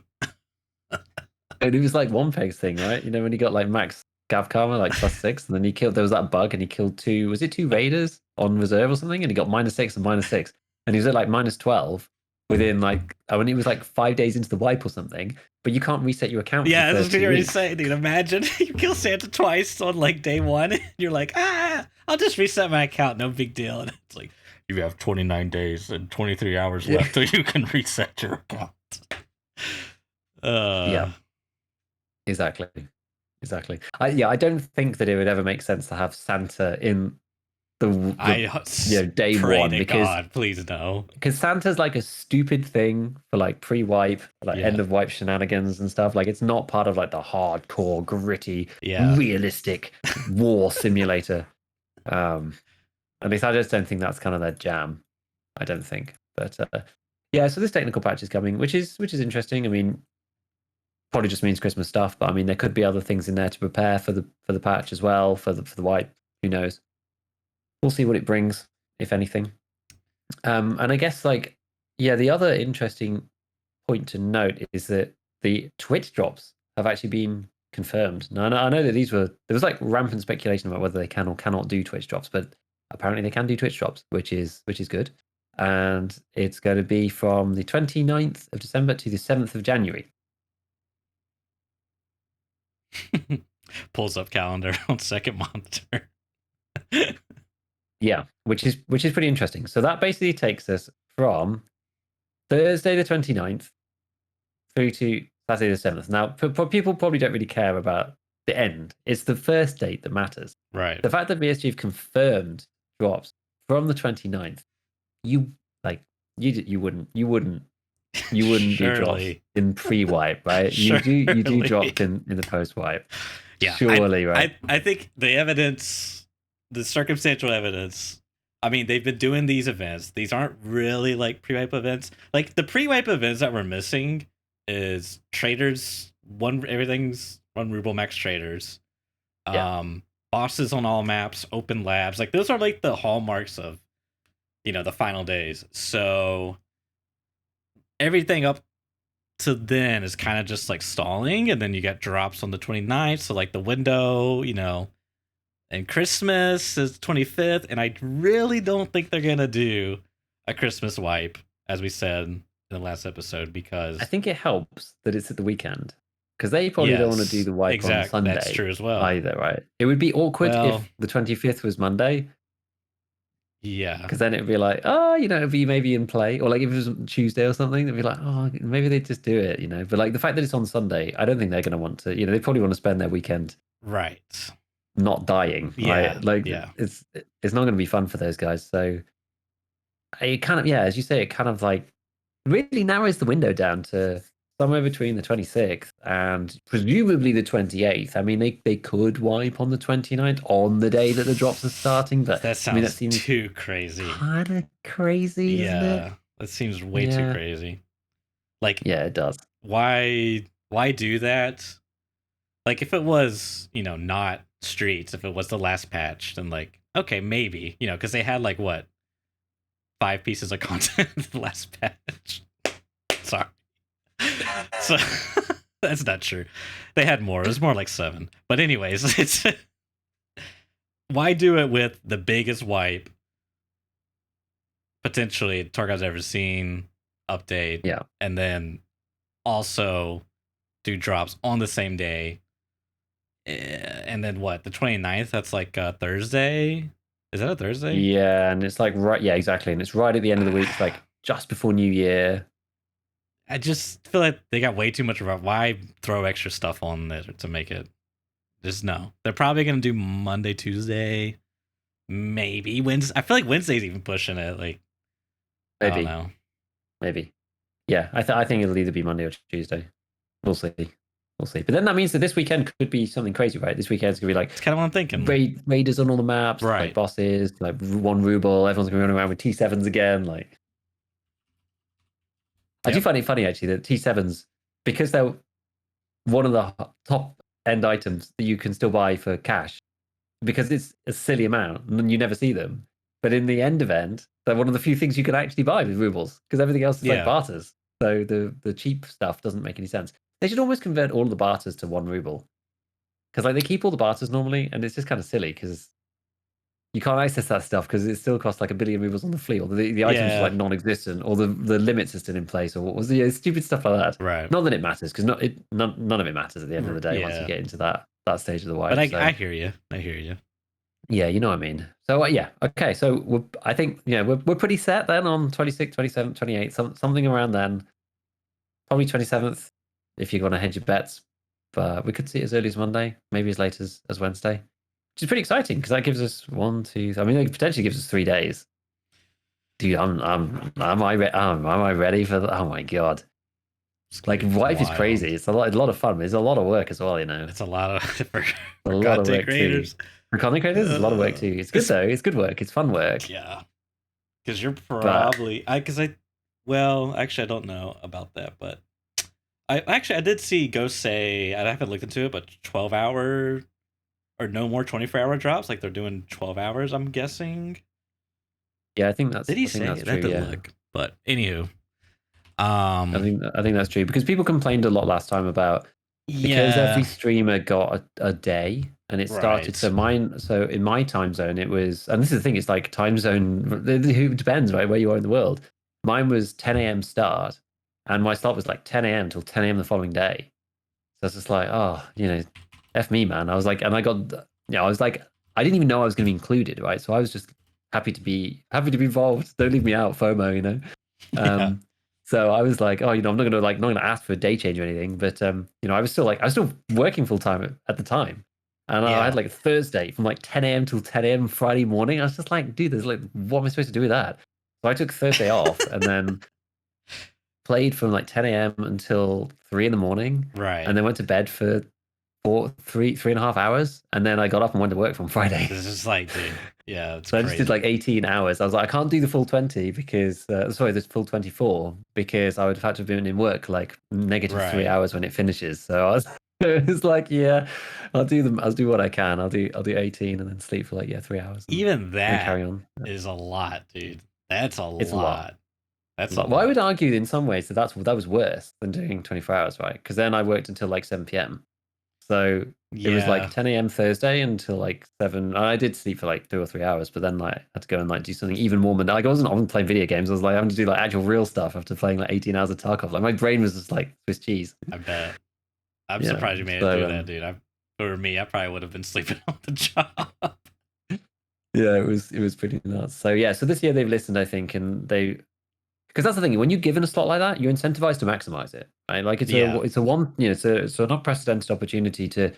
And it was like one peg's thing, right? When he got like max scav karma, like +6, and then there was that bug, and he killed 2 raiders on reserve or something, and he got -6 and -6. And he was at like -12, within like, I mean, it was like 5 days into the wipe or something, but you can't reset your account for Yeah, the this is first what 2 you're weeks. saying, dude. Imagine you kill Santa twice on like day one, and you're like, I'll just reset my account, no big deal. And it's like, you have 29 days and 23 hours left till you can reset your account. Yeah, exactly. I don't think that it would ever make sense to have Santa in the day pray one, to because God, please no. Santa's like a stupid thing for like pre-wipe, like end of wipe shenanigans and stuff. Like, it's not part of like the hardcore, gritty, realistic war simulator. At least I just don't think that's kind of their jam. I don't think. But yeah, so this technical patch is coming, which is interesting. I mean, probably just means Christmas stuff, but I mean, there could be other things in there to prepare for the patch as well, for the wipe. Who knows? We'll see what it brings, if anything. And I guess, like, yeah, the other interesting point to note is that the Twitch drops have actually been confirmed. Now, I know that there was like rampant speculation about whether they can or cannot do Twitch drops, but apparently they can do Twitch drops, which is good. And it's going to be from the 29th of December to the 7th of January. Pulls up calendar on second monitor. Yeah, which is pretty interesting. So that basically takes us from Thursday the 29th through to Saturday the 7th. Now, people probably don't really care about the end. It's the first date that matters. Right. The fact that BSG have confirmed drops from the 29th, you wouldn't do drops in pre-wipe, right? You do drops in the post-wipe. Yeah, surely, right? I think the evidence, the circumstantial evidence. I mean, they've been doing these events. These aren't really like pre-wipe events. Like, the pre-wipe events that we're missing is traders. Everything's 1 ruble max traders. Bosses on all maps, open labs. Like, those are like the hallmarks of, the final days. So everything up to then is kind of just like stalling, and then you get drops on the 29th. So like the window, and Christmas is 25th, and I really don't think they're gonna do a Christmas wipe, as we said in the last episode, because I think it helps that it's at the weekend, because they probably don't want to do the wipe on Sunday. That's true as well. Either, right? It would be awkward if the 25th was Monday. Yeah, because then it'd be like, it'd be maybe in play, or like if it was Tuesday or something, it'd be like, maybe they just do it, But like the fact that it's on Sunday, I don't think they're going to want to. They probably want to spend their weekend right, not dying. Yeah, right? Like, it's not going to be fun for those guys. So it kind of, as you say, it kind of like really narrows the window down to somewhere between the 26th and presumably the 28th. I mean, they could wipe on the 29th on the day that the drops are starting, but that sounds that seems too crazy. Kind of crazy, isn't it? That seems way too crazy. Like, yeah, it does. Why do that? Like, if it was, not streets, if it was the last patch, then like, okay, maybe, because they had like what, 5 pieces of content in the last patch. Sorry. So that's not true. They had more. It was more like 7. But anyways, it's why do it with the biggest wipe potentially Tarkov's ever seen update? Yeah. And then also do drops on the same day. And then what? The 29th? That's like Thursday? Is that a Thursday? Yeah, and it's like exactly. And it's right at the end of the week, it's like just before New Year. I just feel like they got way too much about why throw extra stuff on there to make it. Just no. They're probably gonna do Monday, Tuesday, maybe Wednesday. I feel like Wednesday's even pushing it. Like, maybe. I don't know. Maybe. Yeah, I think it'll either be Monday or Tuesday. We'll see. But then that means that this weekend could be something crazy, right? This weekend's gonna be like, it's kind of what I'm thinking. Raiders on all the maps, right? Like bosses, like 1 ruble. Everyone's gonna be running around with T7s again, like. I do find it funny, actually, that T7s, because they're one of the top end items that you can still buy for cash, because it's a silly amount and you never see them. But in the end event, they're one of the few things you can actually buy with rubles, because everything else is like barters. So the cheap stuff doesn't make any sense. They should almost convert all of the barters to 1 ruble, because like they keep all the barters normally, and it's just kind of silly because you can't access that stuff because it still costs like 1 billion rubles on the fleet, or the items are like non-existent, or the limits are still in place, or what was the stupid stuff like that. Right. Not that it matters, because none of it matters at the end of the day once you Yeah. get into that stage of the wipe. But So I hear you. I hear you. yeah, you know what I mean. So yeah, okay. So I think we're pretty set then on 26th, 27th, 28th, something around then. Probably 27th if you're going to hedge your bets. But we could see it as early as Monday, maybe as late as Wednesday, which is pretty exciting because that gives us 1, 2. I mean, it potentially gives us 3 days. Dude, am I ready for that? Oh my god! Like, wife is crazy. It's a lot of fun. It's a lot of work as well, you know. It's a lot of for a lot content of work creators. Too. For content creators, it's a lot of work too. It's good though. It's good work. It's fun work. Yeah, because you're probably well, actually, I don't know about that, but I did see Ghost say, I haven't looked into it, but 12-hour or no more 24-hour drops. Like they're doing 12 hours. I'm guessing. Yeah, I think that's. Did he I think say that's that? True, Didn't look, but anywho. I think that's true because people complained a lot last time about because every streamer got a day and it started. Right. So in my time zone it was, and this is the thing, it's like time zone. It depends, right, where you are in the world. Mine was 10 a.m. start, and my start was like 10 a.m. till 10 a.m. the following day. So it's just like, oh, f me, man. I was like, and I got, I was like, I didn't even know I was going to be included, right? So I was just happy to be involved. Don't leave me out, FOMO, Yeah. So I was like, oh, I'm not gonna ask for a day change or anything, but I was still working full time at the time, and I had like Thursday from like 10 a.m. till 10 a.m. Friday morning. I was just like, dude, there's like, what am I supposed to do with that? So I took Thursday off and then played from like 10 a.m. until 3 in the morning, Right. and then went to bed for 3.5 hours, and then I got up and went to work from Friday. This is like, dude, yeah, it's so crazy. I just did like 18 hours. I was like, I can't do the full 20 because, the full 24 because I would have had to have been in work like negative 3 hours when it finishes. So I was, it was like, yeah, I'll do what I can. I'll do 18 and then sleep for like 3 hours. Even that carry on. is a lot, dude. That's a It's lot. That's a lot. Well, I would argue in some ways that was worse than doing 24 hours, right? Because then I worked until like 7 p.m. So it was like 10 a.m. Thursday until like 7. I did sleep for like 2 or 3 hours, but then I had to go and like do something even more. Like I wasn't playing video games. I was like having to do like actual real stuff after playing like 18 hours of Tarkov. Like my brain was just like Swiss cheese. I bet. I'm surprised you made it through that, dude. For me, I probably would have been sleeping on the job. Yeah, it was pretty nuts. So yeah, so this year they've listened, I think, and because that's the thing, when you're given a slot like that, you're incentivized to maximize it, right? Like it's an unprecedented opportunity to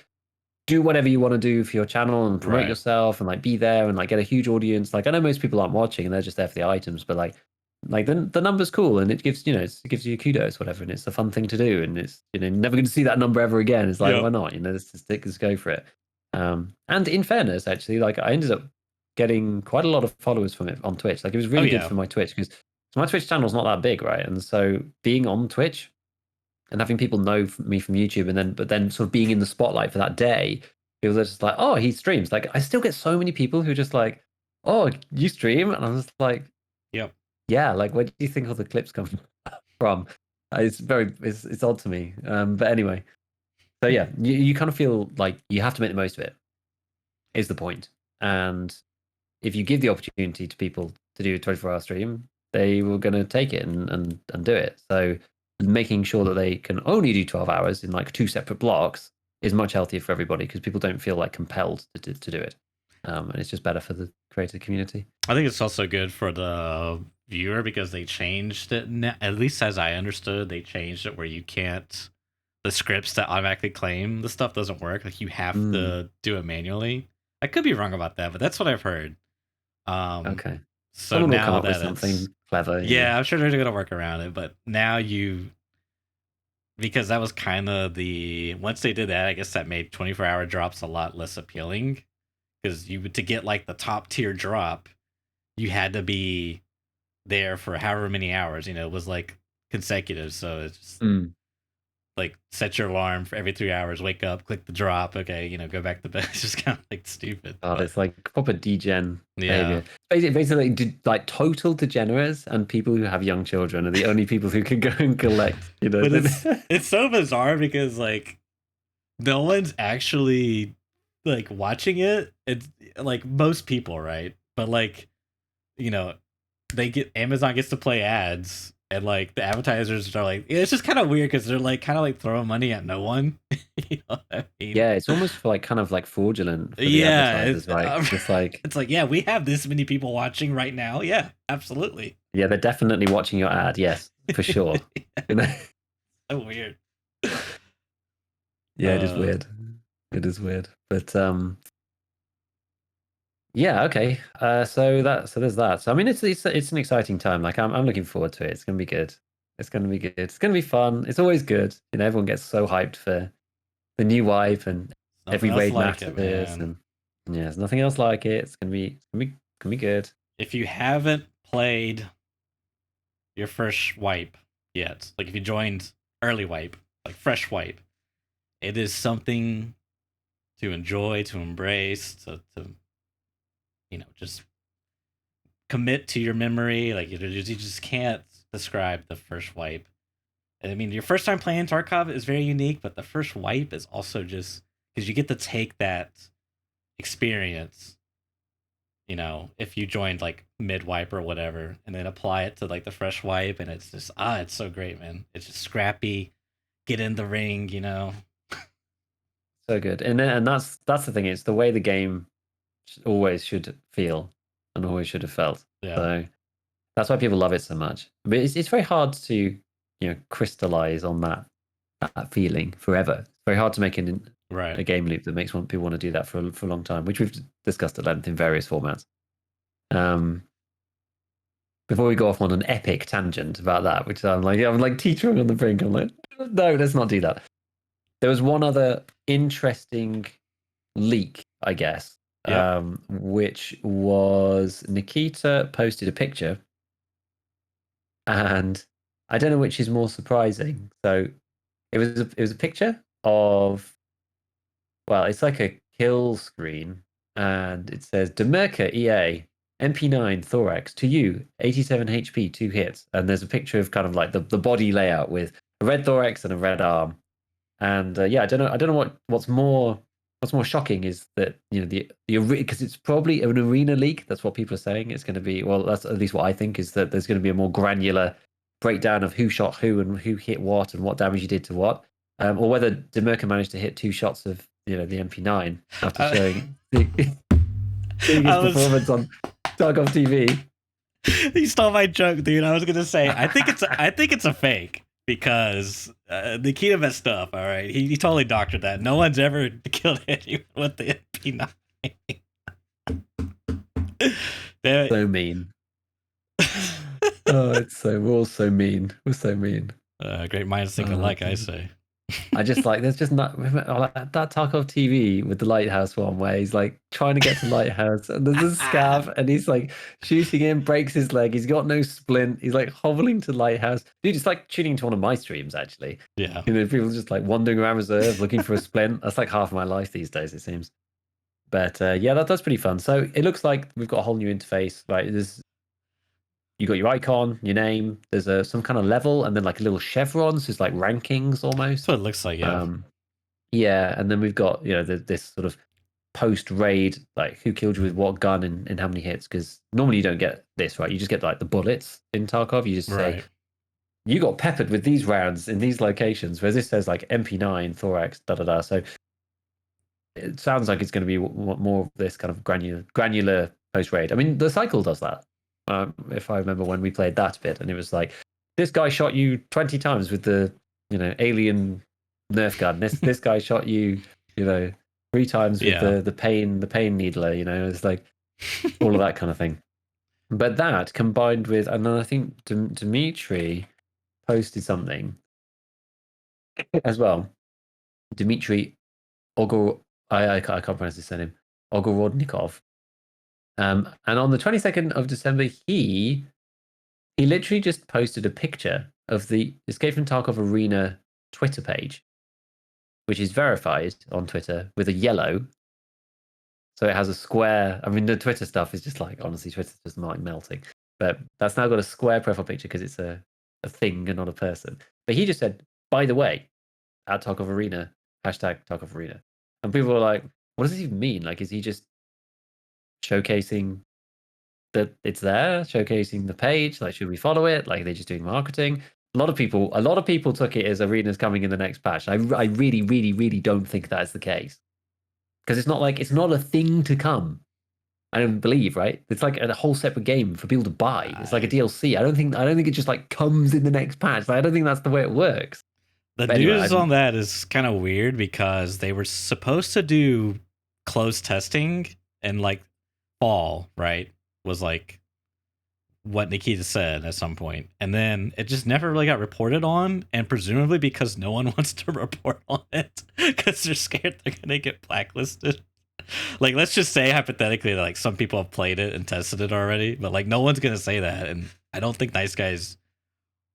do whatever you want to do for your channel and promote yourself and like be there and like get a huge audience. Like I know most people aren't watching and they're just there for the items, but like the number's cool and it gives it gives you kudos, whatever, and it's a fun thing to do, and it's never going to see that number ever again. It's like, why not? Let's go for it. And in fairness, actually, like I ended up getting quite a lot of followers from it on Twitch. Like it was really good for my Twitch because my Twitch channel's not that big, right? And so being on Twitch and having people know me from YouTube, but then sort of being in the spotlight for that day, people are just like, oh, he streams. Like I still get so many people who just like, oh, you stream, and I'm just like, yeah. Like where do you think all the clips come from? It's odd to me. But anyway, so yeah, you kind of feel like you have to make the most of it. Is the point? And if you give the opportunity to people to do a 24-hour stream, they were going to take it and do it. So making sure that they can only do 12 hours in like 2 separate blocks is much healthier for everybody because people don't feel like compelled to do it. And it's just better for the creator community. I think it's also good for the viewer because they changed it. At least as I understood, they changed it where you can't, the scripts that automatically claim the stuff doesn't work. Like you have to do it manually. I could be wrong about that, but that's what I've heard. Okay. So someone now will come up with something clever. Yeah, I'm sure they're gonna work around it. But now because that was kind of once they did that, I guess that made 24-hour drops a lot less appealing. Because to get like the top tier drop, you had to be there for however many hours. It was like consecutive. So it's just like set your alarm for every 3 hours, wake up, click the drop. Okay, go back to bed. It's just kind of like stupid. It's like proper degen behavior. Basically, like total degenerates and people who have young children are the only people who can go and collect. But it's so bizarre because like no one's actually like watching it, it's like most people, right? But like, you know, Amazon gets to play ads, and like the advertisers are like, it's just kind of weird because they're like kind of like throwing money at no one. You know what I mean? Yeah, it's almost for like kind of like fraudulent for the Yeah, advertisers, right? It's like, it's like, yeah, we have this many people watching right now. Yeah, absolutely. yeah, they're definitely watching your ad. Yes, for sure. You know? So weird. Yeah, it is weird. It is weird. But yeah, okay. So there's that. So I mean, it's an exciting time. Like I'm looking forward to it. It's gonna be good. It's gonna be good. It's gonna be fun. It's always good. You know, everyone gets so hyped for the new wipe, and Nothing every else raid like it, matters, man. and yeah, there's nothing else like it. It's gonna be good. If you haven't played your first wipe yet, like if you joined early wipe, like fresh wipe, it is something to enjoy, to embrace, to just commit to your memory. Like you just can't describe the first wipe. I mean, your first time playing Tarkov is very unique, but the first wipe is also just because you get to take that experience, if you joined like mid wipe or whatever, and then apply it to like the fresh wipe, and it's just it's so great, man. It's just scrappy, get in the ring. So good. And that's the thing. It's the way the game always should feel and always should have felt. Yeah. So that's why people love it so much. But it's very hard to crystallize on that feeling forever. It's very hard to make a game loop that makes people want to do that for a long time, which we've discussed at length in various formats. Before we go off on an epic tangent about that, which I'm like teetering on the brink. I'm like, no, let's not do that. There was one other interesting leak, I guess, which was Nikita posted a picture, and I don't know which is more surprising. So it was a picture of, well, it's like a kill screen, and it says Demerka EA MP9 thorax to you 87 HP 2 hits, and there's a picture of kind of like the body layout with a red thorax and a red arm, and yeah, I don't know what's more shocking is that the because it's probably an arena leak. That's what people are saying. It's going to be, well, that's at least what I think, is that there's going to be a more granular breakdown of who shot who and who hit what and what damage you did to what, or whether Demerka managed to hit 2 shots of the MP9 after showing his performance on Tarkov TV. You stole my joke, dude. I was gonna say I think it's a fake because Nikita messed up. All right, he totally doctored that. No one's ever killed anyone with the MP9. So mean. We're all so mean. We're so mean. Great minds think alike, I say. I just like, there's just not like that Tarkov TV with the lighthouse one where he's like trying to get to lighthouse and there's a scav and he's like shooting him, breaks his leg, he's got no splint, he's like hobbling to lighthouse. Dude, it's like tuning to one of my streams actually. Yeah. People just like wandering around reserve looking for a splint. That's like half of my life these days, it seems. But yeah, that's pretty fun. So it looks like we've got a whole new interface. Right, you got your icon, your name. There's some kind of level, and then like a little chevron. So it's like rankings almost. That's what it looks like. Yeah. Yeah, and then we've got this sort of post raid, like who killed you with what gun and how many hits. Because normally you don't get this, right? You just get like the bullets in Tarkov. You just say you got peppered with these rounds in these locations. Whereas this says like MP9 thorax da da da. So it sounds like it's going to be more of this kind of granular post raid. I mean, the cycle does that. If I remember when we played that bit, and it was like, this guy shot you 20 times with the alien Nerf gun. This guy shot you 3 times with the pain needler. It's like all of that kind of thing. But that combined with, and then I think Dimitri posted something as well. Dimitri Ogor, I can't pronounce his surname, Ogorodnikov. And on the 22nd of December, he literally just posted a picture of the Escape from Tarkov Arena Twitter page, which is verified on Twitter with a yellow. So it has a square. I mean, the Twitter stuff is just like, honestly, Twitter's just like melting. But that's now got a square profile picture because it's a thing and not a person. But he just said, by the way, at Tarkov Arena, #Tarkov Arena. And people were like, what does this even mean? Like, is he just showcasing that it's there, showcasing the page? Like, should we follow it? Like, are they just doing marketing? A lot of people took it as arenas coming in the next patch. I really, really, really don't think that's the case, because it's not a thing to come. I don't believe, right? It's like a whole separate game for people to buy. It's like a DLC. I don't think it just like comes in the next patch. Like, I don't think that's the way it works. The But anyway, news on that is kind of weird because they were supposed to do closed testing in like fall, right? Was like what Nikita said at some point. And then it just never really got reported on. And presumably because no one wants to report on it because they're scared they're going to get blacklisted. Like, let's just say hypothetically that like some people have played it and tested it already, but like no one's going to say that. And I don't think Nice Guys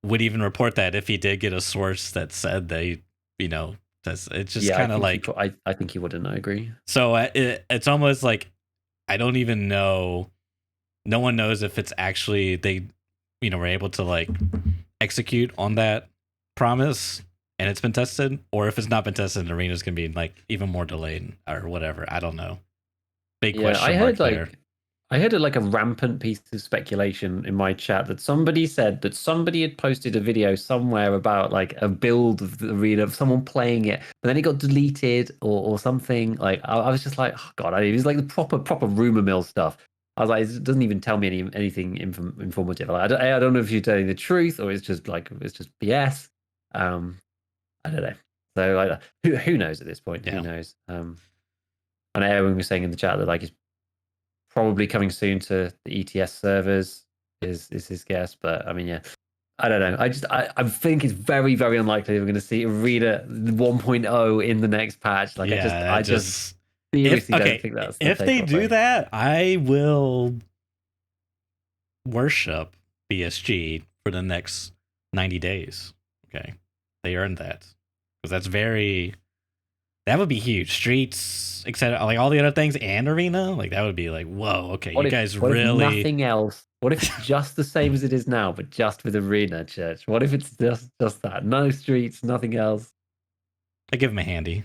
would even report that if he did get a source that said they, it's just kind of like, I think he wouldn't. I agree. So it's almost like I don't even know. No one knows if it's actually they, were able to like execute on that promise and it's been tested, or if it's not been tested, the arena's gonna be like even more delayed or whatever. I don't know. Big question mark there. I heard like a rampant piece of speculation in my chat that somebody said that somebody had posted a video somewhere about like a build of the arena of someone playing it, but then it got deleted or something. Like I was just like, oh god, it was like the proper rumor mill stuff. I was like, it doesn't even tell me anything informative. Like, I don't know if you're telling the truth or it's just BS. I don't know. So like, who knows at this point? Yeah. Who knows? And everyone was saying in the chat that like it's probably coming soon to the ETS servers is his guess. But I mean, yeah, I don't know. I think it's very, very unlikely we're going to see Arena 1.0 in the next patch. Like, yeah, I just seriously don't think that's if they do that, I will worship BSG for the next 90 days. Okay, they earned that because that would be huge. Streets, etc., like all the other things, and arena, like that would be like, whoa, okay, what if nothing else? What if it's just the same as it is now, but just with arena, Church? What if it's just that? No streets, nothing else. I give him a handy.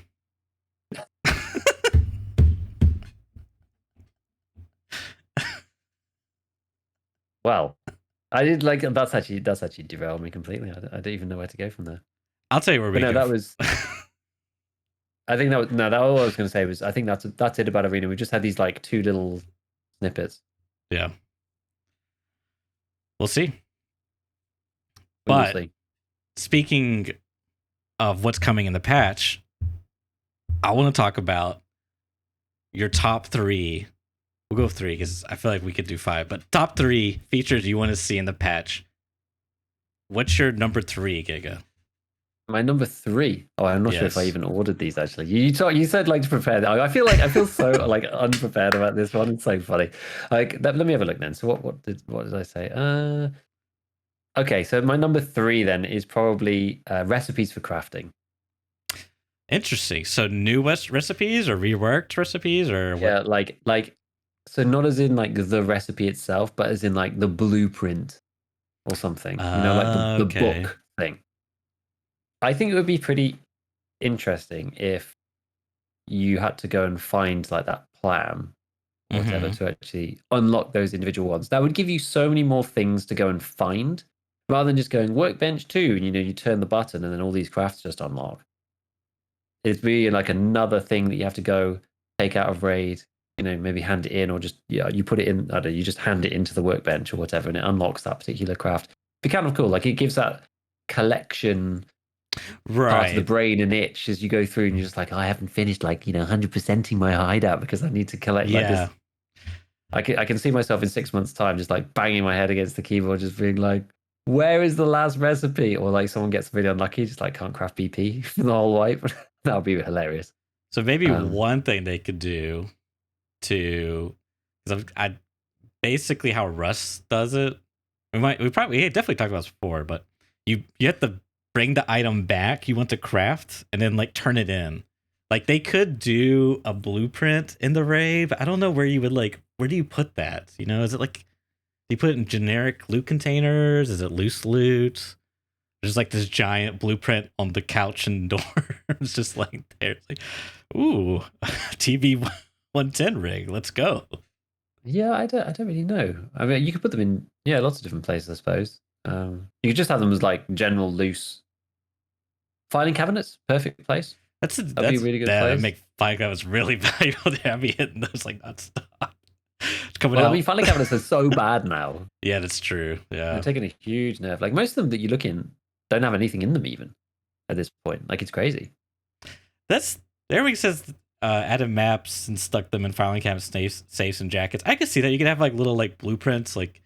Well, I did like that's actually derailed me completely. I don't even know where to go from there. I'll tell you where we go. That was. I think all I was going to say was I think that's it about arena. We just had these like two little snippets. Yeah, we'll see. But speaking of what's coming in the patch, I want to talk about your top 3. We'll go 3 because I feel like we could do 5. But top 3 features you want to see in the patch. What's your number 3, Giga? My number 3. Oh, I'm not sure if I even ordered these actually. You said like to prepare. I feel so like unprepared about this one. It's so funny. Like let me have a look then. So what did I say? Okay, so my number 3 then is probably recipes for crafting. Interesting. So new recipes or reworked recipes or what? Yeah, like so not as in like the recipe itself, but as in like the blueprint or something. Like the book thing. I think it would be pretty interesting if you had to go and find like that plan or whatever to actually unlock those individual ones. That would give you so many more things to go and find rather than just going workbench 2 and you turn the button and then all these crafts just unlock. It's really like another thing that you have to go take out of raid, maybe hand it in or just you put it in, I don't know, you just hand it into the workbench or whatever and it unlocks that particular craft. It'd be kind of cool. Like it gives that collection part of the brain an itch as you go through and you're just like, I haven't finished 100%ing my hideout because I need to collect like this. I can see myself in 6 months time just like banging my head against the keyboard just being like, where is the last recipe? Or like someone gets really unlucky, just like can't craft BP for the whole wipe. That would be hilarious. So maybe one thing they could do because I basically how Rust does it. We definitely talked about this before, but you have to bring the item back you want to craft and then like turn it in. Like they could do a blueprint in the raid, but I don't know where you would where do you put that? Is it like, do you put it in generic loot containers? Is it loose loot? There's like this giant blueprint on the couch and door. It's just like there. It's like, ooh, TV 110 rig. Let's go. Yeah, I don't really know. I mean, you could put them in lots of different places, I suppose. You could just have them as like general loose filing cabinets. Perfect place. That'd be a really good place. That make filing cabinets really valuable. To have me hitting those like nonstop. I mean, filing cabinets are so bad now. Yeah, that's true. Yeah, they're taking a huge nerve. Like most of them that you look in don't have anything in them even at this point. Like it's crazy. Everybody says added maps and stuck them in filing cabinet safes and jackets. I could see that. You could have like little like blueprints, like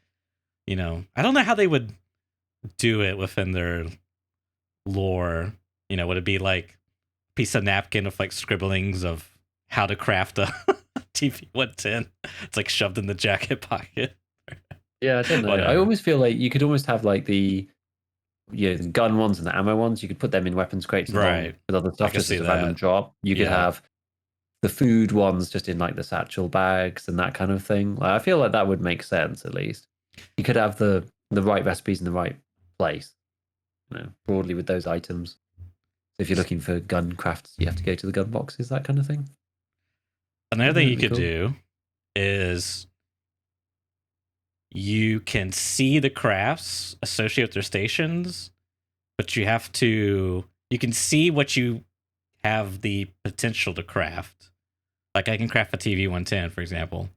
I don't know how they would do it within their lore. Would it be like a piece of napkin with like scribblings of how to craft a TV 110? It's like shoved in the jacket pocket. Yeah, I don't know. I always feel like you could almost have like the gun ones and the ammo ones. You could put them in weapons crates, right, with other stuff just as a random drop. You could have the food ones just in like the satchel bags and that kind of thing. Like, I feel like that would make sense at least. You could have the right recipes in the right place, broadly with those items. So if you're looking for gun crafts, you have to go to the gun boxes, that kind of thing. Another thing you could do is you can see the crafts associated with their stations, but you can see what you have the potential to craft. Like I can craft a TV 110, for example.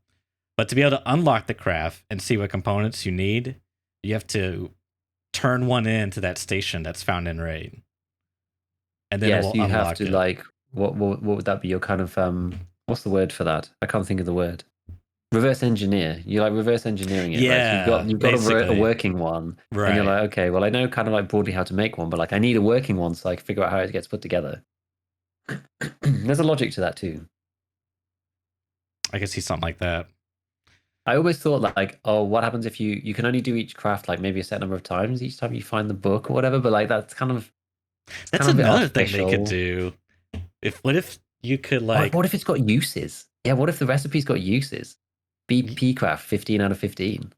But to be able to unlock the craft and see what components you need, you have to turn one into that station that's found in raid. And then so you have to like what would that be? Your kind of what's the word for that? I can't think of the word. Reverse engineer. You like reverse engineering it. Yeah, right? So you've got a working one, right? And you're like, okay, well, I know kind of like broadly how to make one, but like I need a working one so I can figure out how it gets put together. There's a logic to that too. I can see something like that. I always thought like, oh, what happens if you can only do each craft like maybe a set number of times each time you find the book or whatever? But like that's another thing they could do. What if you could like? What if it's got uses? Yeah, what if the recipe's got uses? BP craft 15 out of 15.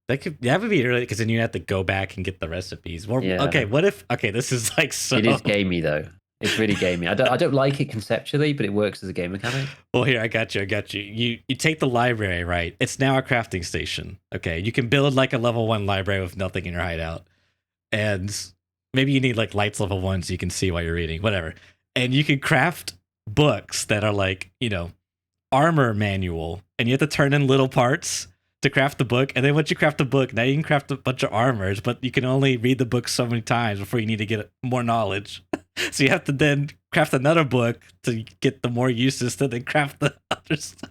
That would be early because then you have to go back and get the recipes. Okay, what if? Okay, this is like so. It is gamey though. It's really gamey. I don't like it conceptually, but it works as a game mechanic. Well, here I got you. You take the library, right? It's now a crafting station. Okay, you can build like a level 1 library with nothing in your hideout, and maybe you need like lights level 1 so you can see while you're reading, whatever. And you can craft books that are like armor manual, and you have to turn in little parts to craft the book. And then once you craft the book, now you can craft a bunch of armors, but you can only read the book so many times before you need to get more knowledge. So you have to then craft another book to get the more uses to then craft the other stuff.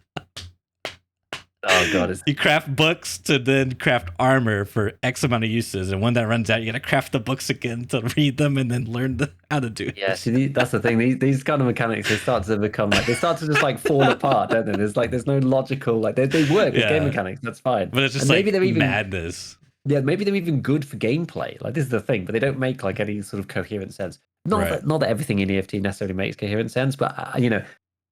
Oh god! You craft books to then craft armor for X amount of uses, and when that runs out, you gotta craft the books again to read them and then learn how to do it. Yeah, see, that's the thing. These kind of mechanics, they start to become like they start to just like fall apart, don't they? There's no logical like they work with game mechanics. That's fine, but it's just like maybe they're even madness. Yeah, maybe they're even good for gameplay. Like this is the thing, but they don't make like any sort of coherent sense. Not that everything in EFT necessarily makes coherent sense, but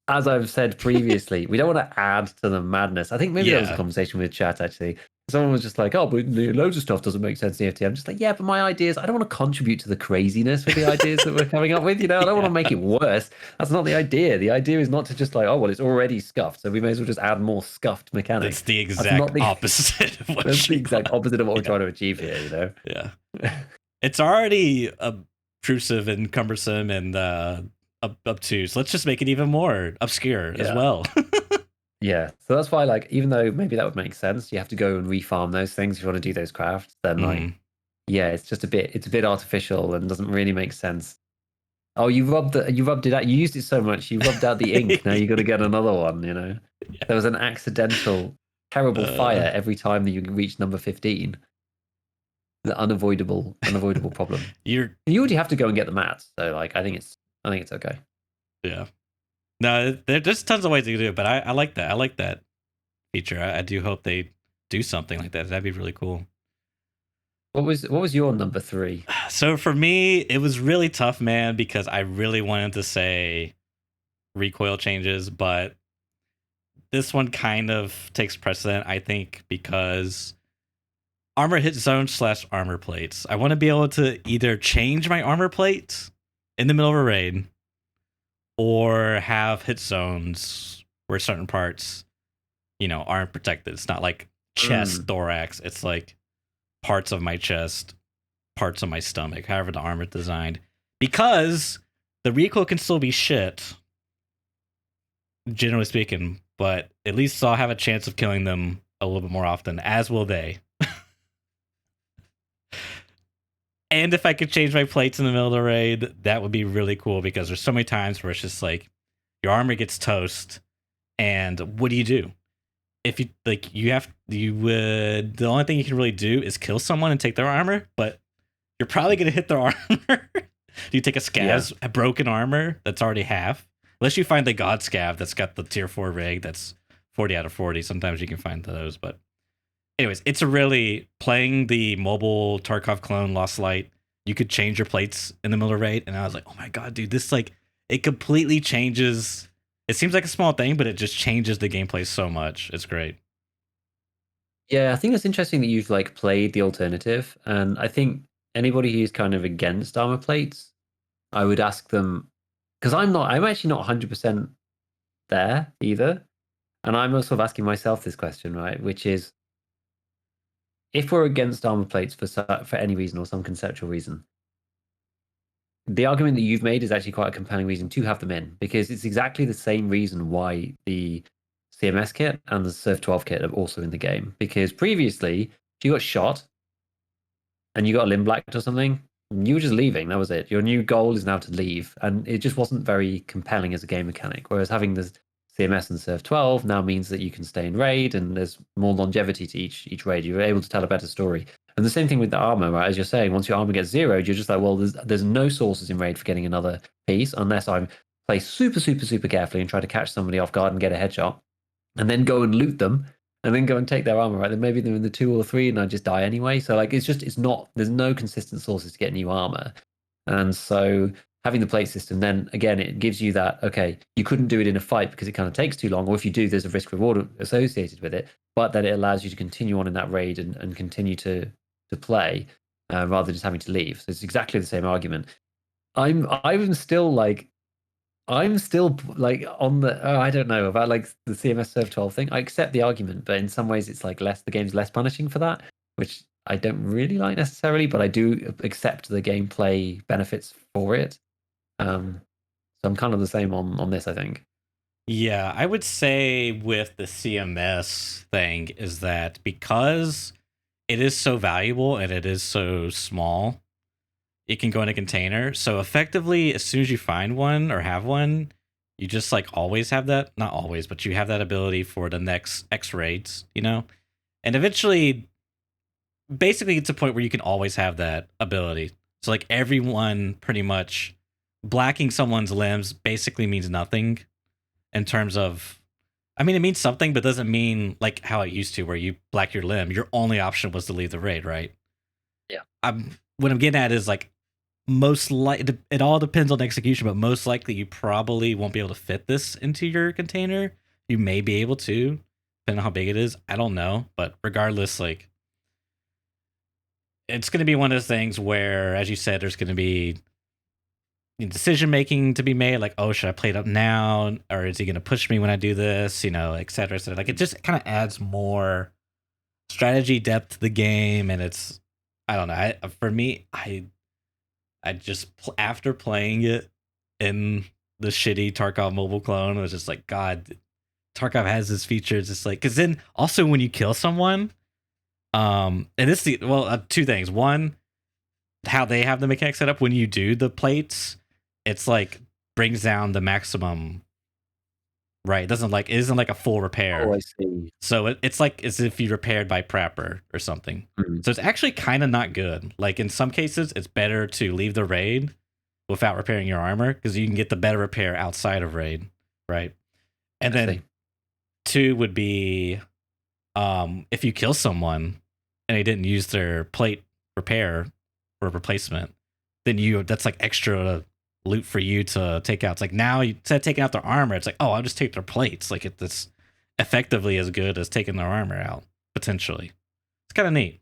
as I've said previously, we don't want to add to the madness. I think maybe there was a conversation with chat actually. Someone was just like, oh, but loads of stuff doesn't make sense in EFT. I'm just like, yeah, but my ideas, I don't want to contribute to the craziness with the ideas that we're coming up with. I don't want to make it worse. That's not the idea. The idea is not to just like, oh, well, it's already scuffed, so we may as well just add more scuffed mechanics. That's the exact opposite of what that's the exact opposite of what we're trying to achieve here, Yeah. It's already obtrusive and cumbersome and obtuse. Let's just make it even more obscure as well. Yeah, so that's why, like, even though maybe that would make sense, you have to go and refarm those things if you want to do those crafts. Then, like, it's just a bit artificial and doesn't really make sense. Oh, you rubbed it out. You used it so much, you rubbed out the ink. Now you got to get another one. Yeah. There was an accidental, terrible fire every time that you reached number 15. The unavoidable problem. You already have to go and get the mats, so like, I think it's okay. Yeah. No, there's tons of ways to do it, but I like that. I like that feature. I do hope they do something like that. That'd be really cool. What was your number 3? So for me, it was really tough, man, because I really wanted to say recoil changes, but this one kind of takes precedent, I think, because armor hit zone / armor plates. I want to be able to either change my armor plates in the middle of a raid or have hit zones where certain parts, aren't protected. It's not like chest, thorax. It's like parts of my chest, parts of my stomach, however the armor designed. Because the recoil can still be shit, generally speaking, but at least I'll have a chance of killing them a little bit more often, as will they. And if I could change my plates in the middle of the raid, that would be really cool, because there's so many times where it's just like your armor gets toast, and what do you do? If you the only thing you can really do is kill someone and take their armor, but you're probably gonna hit their armor. You take a scav's a broken armor that's already half, unless you find the god scav that's got the tier 4 rig that's 40 out of 40. Sometimes you can find those, but anyways, it's a really playing the mobile Tarkov clone Lost Light. You could change your plates in the middle of raid, and I was like, oh my god, dude, this it completely changes. It seems like a small thing, but it just changes the gameplay so much. It's great. Yeah, I think it's interesting that you've played the alternative, and I think anybody who's kind of against armor plates, I would ask them, because I'm actually not 100% there either, and I'm also asking myself this question, right? Which is, if we're against armor plates for any reason or some conceptual reason, the argument that you've made is actually quite a compelling reason to have them in, because it's exactly the same reason why the CMS kit and the Surf 12 kit are also in the game. Because previously, if you got shot and you got a limb blacked or something, you were just leaving. That was it. Your new goal is now to leave, and it just wasn't very compelling as a game mechanic. Whereas having the CMS and Surf 12 now means that you can stay in raid, and there's more longevity to each raid. You're able to tell a better story. And the same thing with the armor, right? As you're saying, once your armor gets zeroed, you're just like, well, there's no sources in raid for getting another piece unless I play super, super, super carefully and try to catch somebody off guard and get a headshot, and then go and loot them, and then go and take their armor, right? Then maybe they're in the 2 or 3 and I just die anyway. So it's not, there's no consistent sources to get new armor. And so having the plate system, then again, it gives you that, okay, you couldn't do it in a fight because it kind of takes too long, or if you do, there's a risk reward associated with it, but that it allows you to continue on in that raid and continue to play rather than just having to leave. So it's exactly the same argument. I'm still on the I don't know about the CMS Serve 12 thing. I accept the argument, but in some ways it's the game's less punishing for that, which I don't really like necessarily, but I do accept the gameplay benefits for it. So I'm kind of the same on this, I think. Yeah, I would say with the CMS thing is that because it is so valuable and it is so small, it can go in a container. So effectively, as soon as you find one or have one, you just always have that. Not always, but you have that ability for the next X raids, And eventually, basically, it's a point where you can always have that ability. So everyone pretty much blacking someone's limbs basically means nothing in terms of, I mean, it means something, but doesn't mean how it used to, where you black your limb. Your only option was to leave the raid, right? Yeah. What I'm getting at is most likely, it all depends on execution, but most likely you probably won't be able to fit this into your container. You may be able to, depending on how big it is. I don't know, but regardless, it's going to be one of those things where, as you said, there's going to be decision making to be made, oh, should I play it up now, or is he going to push me when I do this, et cetera, et cetera. It just kind of adds more strategy depth to the game, and it's, I don't know. For me, I just after playing it in the shitty Tarkov mobile clone, I was just like, God, Tarkov has this feature. It's just because then also when you kill someone, and it's two things. One, how they have the mechanic set up when you do the plates, it's brings down the maximum, right? It isn't like a full repair. Oh, I see. So it's as if you repaired by prepper or something. Mm-hmm. So it's actually kind of not good. In some cases, it's better to leave the raid without repairing your armor, because you can get the better repair outside of raid, right? And then 2 would be if you kill someone and they didn't use their plate repair or replacement, then that's extra loot for you to take out. It's now instead of taking out their armor, it's oh, I'll just take their plates. It's effectively as good as taking their armor out, potentially. It's kind of neat.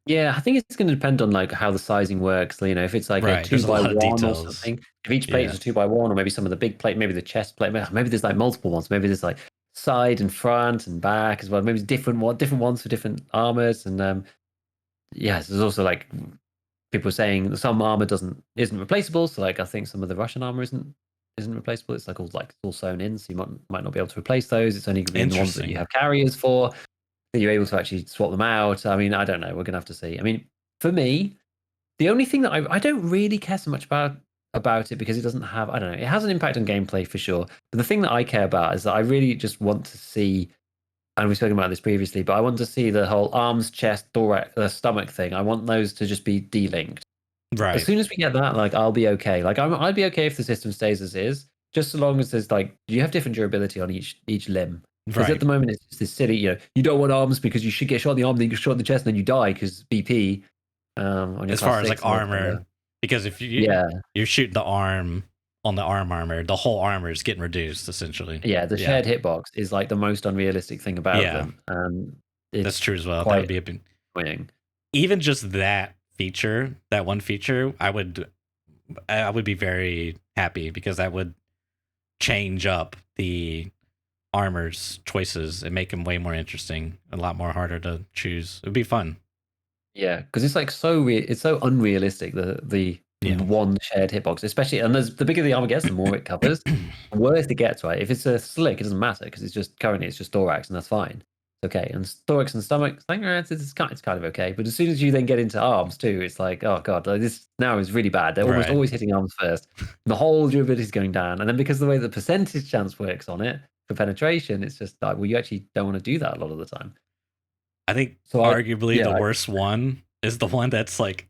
Yeah, I think it's going to depend on like how the sizing works. You know, if it's like a Right. There's a lot of 2x1 or details. something, if each plate is a 2x1, or maybe some of the big plate, maybe the chest plate, maybe there's like multiple ones. Maybe there's like side and front and back as well. Maybe different ones for different armors. And yes, there's also like people saying some armor isn't replaceable. So like I think some of the Russian armor isn't replaceable. It's like all sewn in, so you might not be able to replace those. It's only going to be in the ones that you have carriers for. That you're able to actually swap them out. I mean, I don't know. We're gonna have to see. I mean, for me, the only thing that I don't really care so much about it because it doesn't have, I don't know, it has an impact on gameplay for sure. But the thing that I care about is that I really just want to see, and we've spoken about this previously, but I want to see the whole arms, chest, thorax, stomach thing. I want those to just be delinked. As Right. soon as we get that, like I'll be okay. Like I'd be okay if the system stays as is, just so long as there's like you have different durability on each limb. Because at the moment it's just this silly, you don't want arms because you should get shot in the arm, then you get shot in the chest, and then you die because BP. On your As far as like armor, because if you're shooting the arm on the armor, the whole armor is getting reduced essentially. Yeah, the shared hitbox is like the most unrealistic thing about them. That's true as well. That would be a big annoying. Even just that feature, that one feature, I would be very happy because that would change up the armor's choices and make them way more interesting, a lot more harder to choose. It would be fun. Yeah, because it's like it's so unrealistic. The one shared hitbox, especially, and the bigger the armor gets, the more it covers. The worse it gets, right? If it's a slick, it doesn't matter because it's just thorax, and that's fine. Okay, and thorax and stomach, it's kind of okay. But as soon as you then get into arms too, it's like, oh god, like this now is really bad. They're almost always hitting arms first. The whole durability is going down, and then because of the way the percentage chance works on it for penetration, it's just like, well, you actually don't want to do that a lot of the time. I think arguably the worst one is the one that's like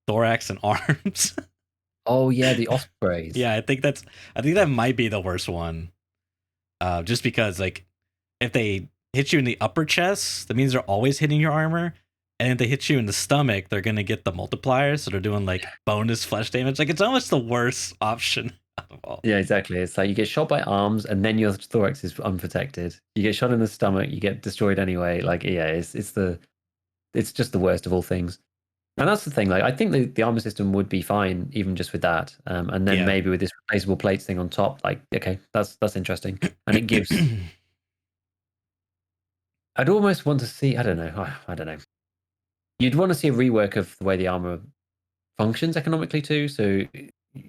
thorax and arms. Oh yeah, the ospreys. Yeah, I think that might be the worst one. Just because like if they hit you in the upper chest, that means they're always hitting your armor. And if they hit you in the stomach, they're gonna get the multipliers, so they're doing like bonus flesh damage. Like it's almost the worst option out of all. Yeah, exactly. It's like you get shot by arms, and then your thorax is unprotected. You get shot in the stomach, you get destroyed anyway. Like, yeah, it's just the worst of all things. And that's the thing. Like, I think the armor system would be fine even just with that, and then maybe with this replaceable plates thing on top. Like, okay, that's interesting, and it gives. I'd almost want to see. I don't know. You'd want to see a rework of the way the armor functions economically too. So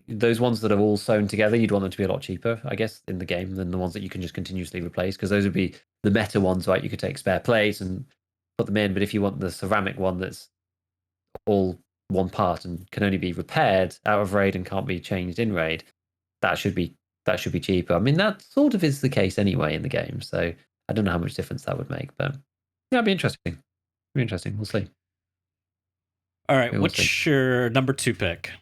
those ones that are all sewn together, you'd want them to be a lot cheaper, I guess, in the game than the ones that you can just continuously replace, because those would be the meta ones, right? You could take spare plates and put them in, but if you want the ceramic one that's all one part and can only be repaired out of raid and can't be changed in raid, that should be cheaper. I mean, that sort of is the case anyway in the game, so I don't know how much difference that would make, but yeah, it'd be interesting. We'll see. All right, what's your number 2 pick?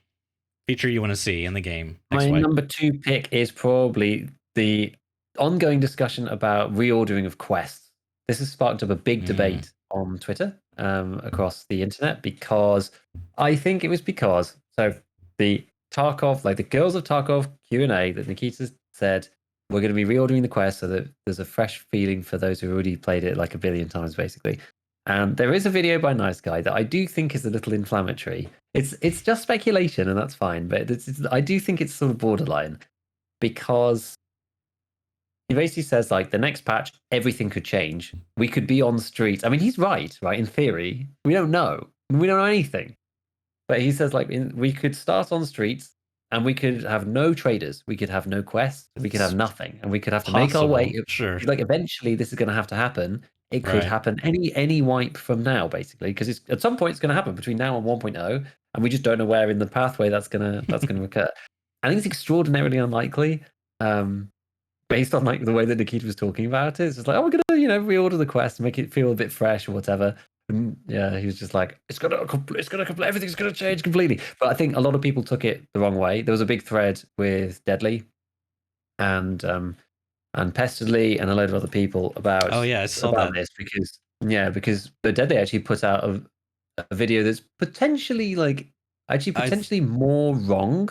Feature you want to see in the game? My number 2 pick is probably the ongoing discussion about reordering of quests. This has sparked up a big debate on Twitter, across the internet, because I think it was because the Tarkov, like the Girls of Tarkov Q&A that Nikita said, we're going to be reordering the quest so that there's a fresh feeling for those who already played it like a billion times, basically. And there is a video by Nice Guy that I do think is a little inflammatory. It's just speculation, and that's fine. But I do think it's sort of borderline, because he basically says like the next patch, everything could change. We could be on streets. I mean, he's right? In theory, we don't know. We don't know anything. But he says like we could start on streets, and we could have no traders. We could have no quests. We could have nothing, and we could have to make our way. Sure. Like eventually, this is going to have to happen. It could happen any wipe from now, basically, because at some point it's going to happen between now and 1.0, and we just don't know where in the pathway that's going to occur. I think it's extraordinarily unlikely, based on like the way that Nikita was talking about it. It's just like, oh, we're going to reorder the quest, make it feel a bit fresh or whatever. And yeah, he was just like, everything's going to change completely. But I think a lot of people took it the wrong way. There was a big thread with Deadly and Pestedly and a load of other people about I saw that. this because the Deadly actually put out a video that's potentially more wrong.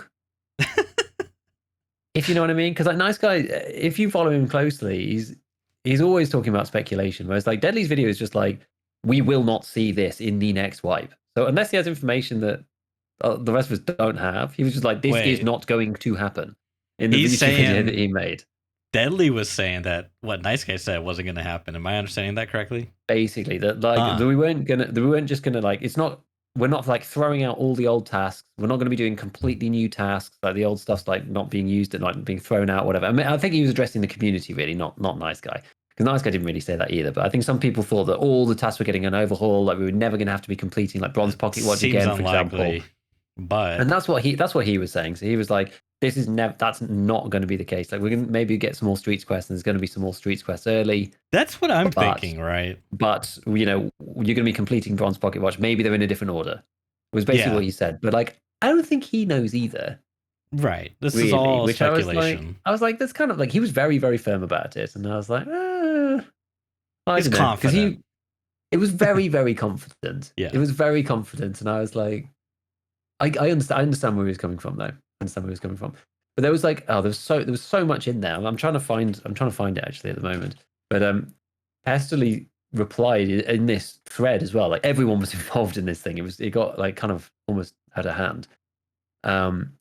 If you know what I mean, because like Nice Guy, if you follow him closely, he's always talking about speculation. Whereas like Deadly's video is just like, we will not see this in the next wipe. So unless he has information that the rest of us don't have, he was just like, this is not going to happen in the YouTube video that he made. Deadly was saying that what Nice Guy said wasn't going to happen. Am I understanding that correctly? Basically, that we weren't just gonna like, we're not like throwing out all the old tasks. We're not going to be doing completely new tasks. Like the old stuff's like not being used and like being thrown out, whatever. I mean, I think he was addressing the community really, not Nice Guy. Because Nice Guy didn't really say that either. But I think some people thought that all the tasks were getting an overhaul. Like we were never going to have to be completing like Bronze Pocket Watch again, for example. But and that's what he was saying. So he was like, this is that's not going to be the case. Like we're going to maybe get some more Streets quests, and there's going to be some more Streets quests early. That's what I'm thinking, right? But you know, you're going to be completing Bronze Pocket Watch. Maybe they're in a different order. Was basically what he said. But like, I don't think he knows either. Right. This is all speculation. I was like, that's kind of like, he was very, very firm about it, and I was like, he's confident. It was very, very confident. Yeah. It was very confident, and I was like, I understand where he was coming from, though. But there was like, there was so much in there. I'm trying to find it actually at the moment. But Hesterly replied in this thread as well. Like everyone was involved in this thing. It got like kind of almost out of hand. And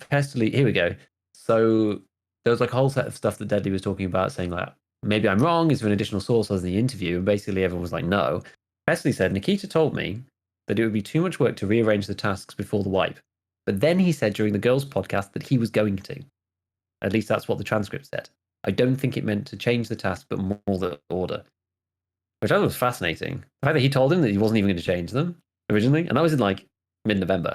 Hesterly, here we go. So there was like a whole set of stuff that Deadly was talking about, saying like, maybe I'm wrong. Is there an additional source as the interview? And basically everyone was like, no. Hesterly said, Nikita told me that it would be too much work to rearrange the tasks before the wipe. But then he said during the girls' podcast that he was going to. At least that's what the transcript said. I don't think it meant to change the task, but more the order. Which I thought was fascinating. The fact that he told him that he wasn't even going to change them originally. And that was in like mid-November.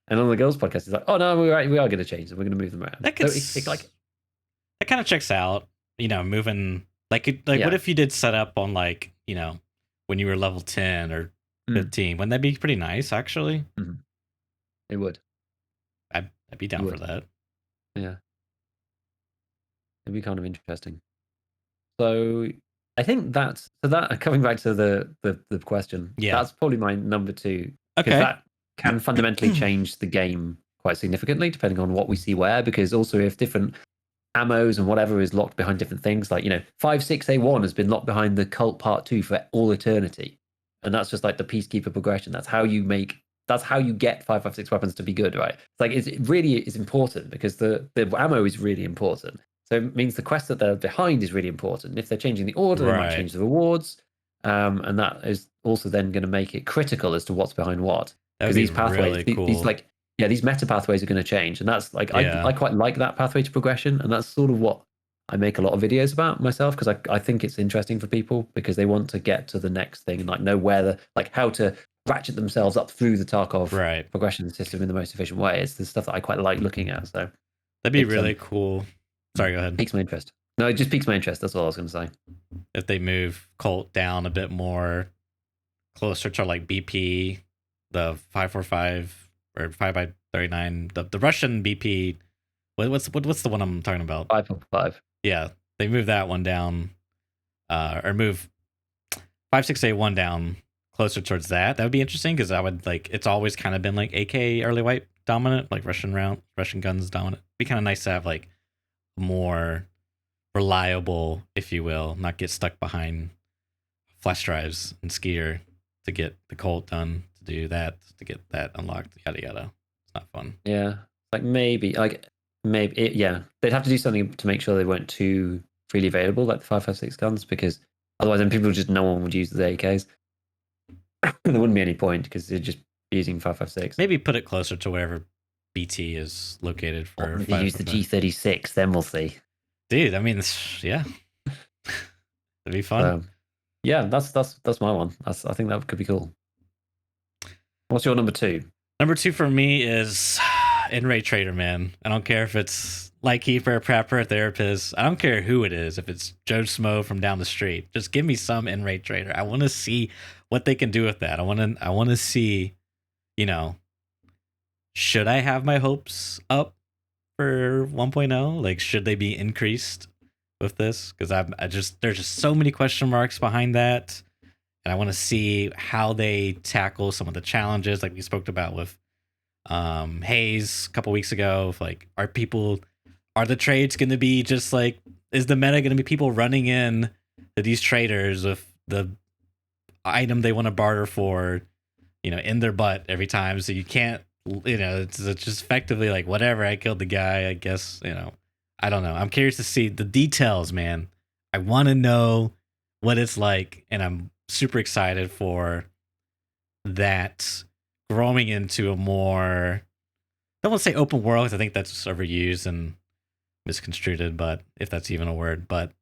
And on the girls' podcast, he's like, oh no, we are going to change them. We're going to move them around. That kind of checks out, you know, moving. What if you did set up on like, you know, when you were level 10 or 15? Wouldn't that be pretty nice, actually? Mm-hmm. It would. I'd be down for that. Yeah. It'd be kind of interesting. So I think that coming back to the question, that's probably my number 2. Okay. That can fundamentally change the game quite significantly, depending on what we see where, because also if different ammos and whatever is locked behind different things, like, you know, 5.6A1 has been locked behind the Cult Part 2 for all eternity. And that's just like the Peacekeeper progression. That's how you get 5.5.6 weapons to be good, right? It's like, it really is important because the ammo is really important. So it means the quest that they're behind is really important. If they're changing the order, they might change the rewards. And that is also then going to make it critical as to what's behind what. Because these pathways, really cool. these meta pathways are going to change. And that's like, I quite like that pathway to progression. And that's sort of what I make a lot of videos about myself, because I think it's interesting for people because they want to get to the next thing and like know where how to ratchet themselves up through the Tarkov progression system in the most efficient way. It's the stuff that I quite like looking at. So that'd be really cool. Sorry, go ahead. Piques my interest. No, it just piques my interest. That's all I was going to say. If they move Colt down a bit more closer to like BP, the 545 or 5x39, the Russian BP. What's the one I'm talking about? 5.5. Yeah, they move that one down, or move 5.6A1 down closer towards that. That would be interesting because I would like. It's always kind of been like AK early wipe dominant, like Russian guns dominant. It'd be kind of nice to have like more reliable, if you will, not get stuck behind flash drives and skier to get the Colt done, to do that, to get that unlocked, yada yada. It's not fun. Yeah, maybe they'd have to do something to make sure they weren't too freely available, like the 5.56 guns, because otherwise then no one would use the AKs. There wouldn't be any point because they're just using 5.56. Maybe put it closer to wherever BT is located for. If you use the G36, then we'll see. Dude, I mean, yeah, it'd be fun. Yeah, that's my one. I think that could be cool. What's your number 2? Number 2 for me is in-rate trader, man. I don't care if it's Lightkeeper, Prepper, Therapist. I don't care who it is. If it's Joe Smo from down the street, just give me some in-rate trader. I want to see what they can do with that. I want to see, you know, should I have my hopes up for 1.0? Like, should they be increased with this? Because there's just so many question marks behind that, and I want to see how they tackle some of the challenges, like we spoke about with Hayes a couple weeks ago. Like, are the trades going to be just like, is the meta going to be people running in to these traders with the item they want to barter for, in their butt every time. So you can't, it's just effectively like, whatever, I killed the guy, I guess, I don't know. I'm curious to see the details, man. I want to know what it's like, and I'm super excited for that growing into a more, I don't want to say open world, because I think that's overused and misconstrued, but if that's even a word, but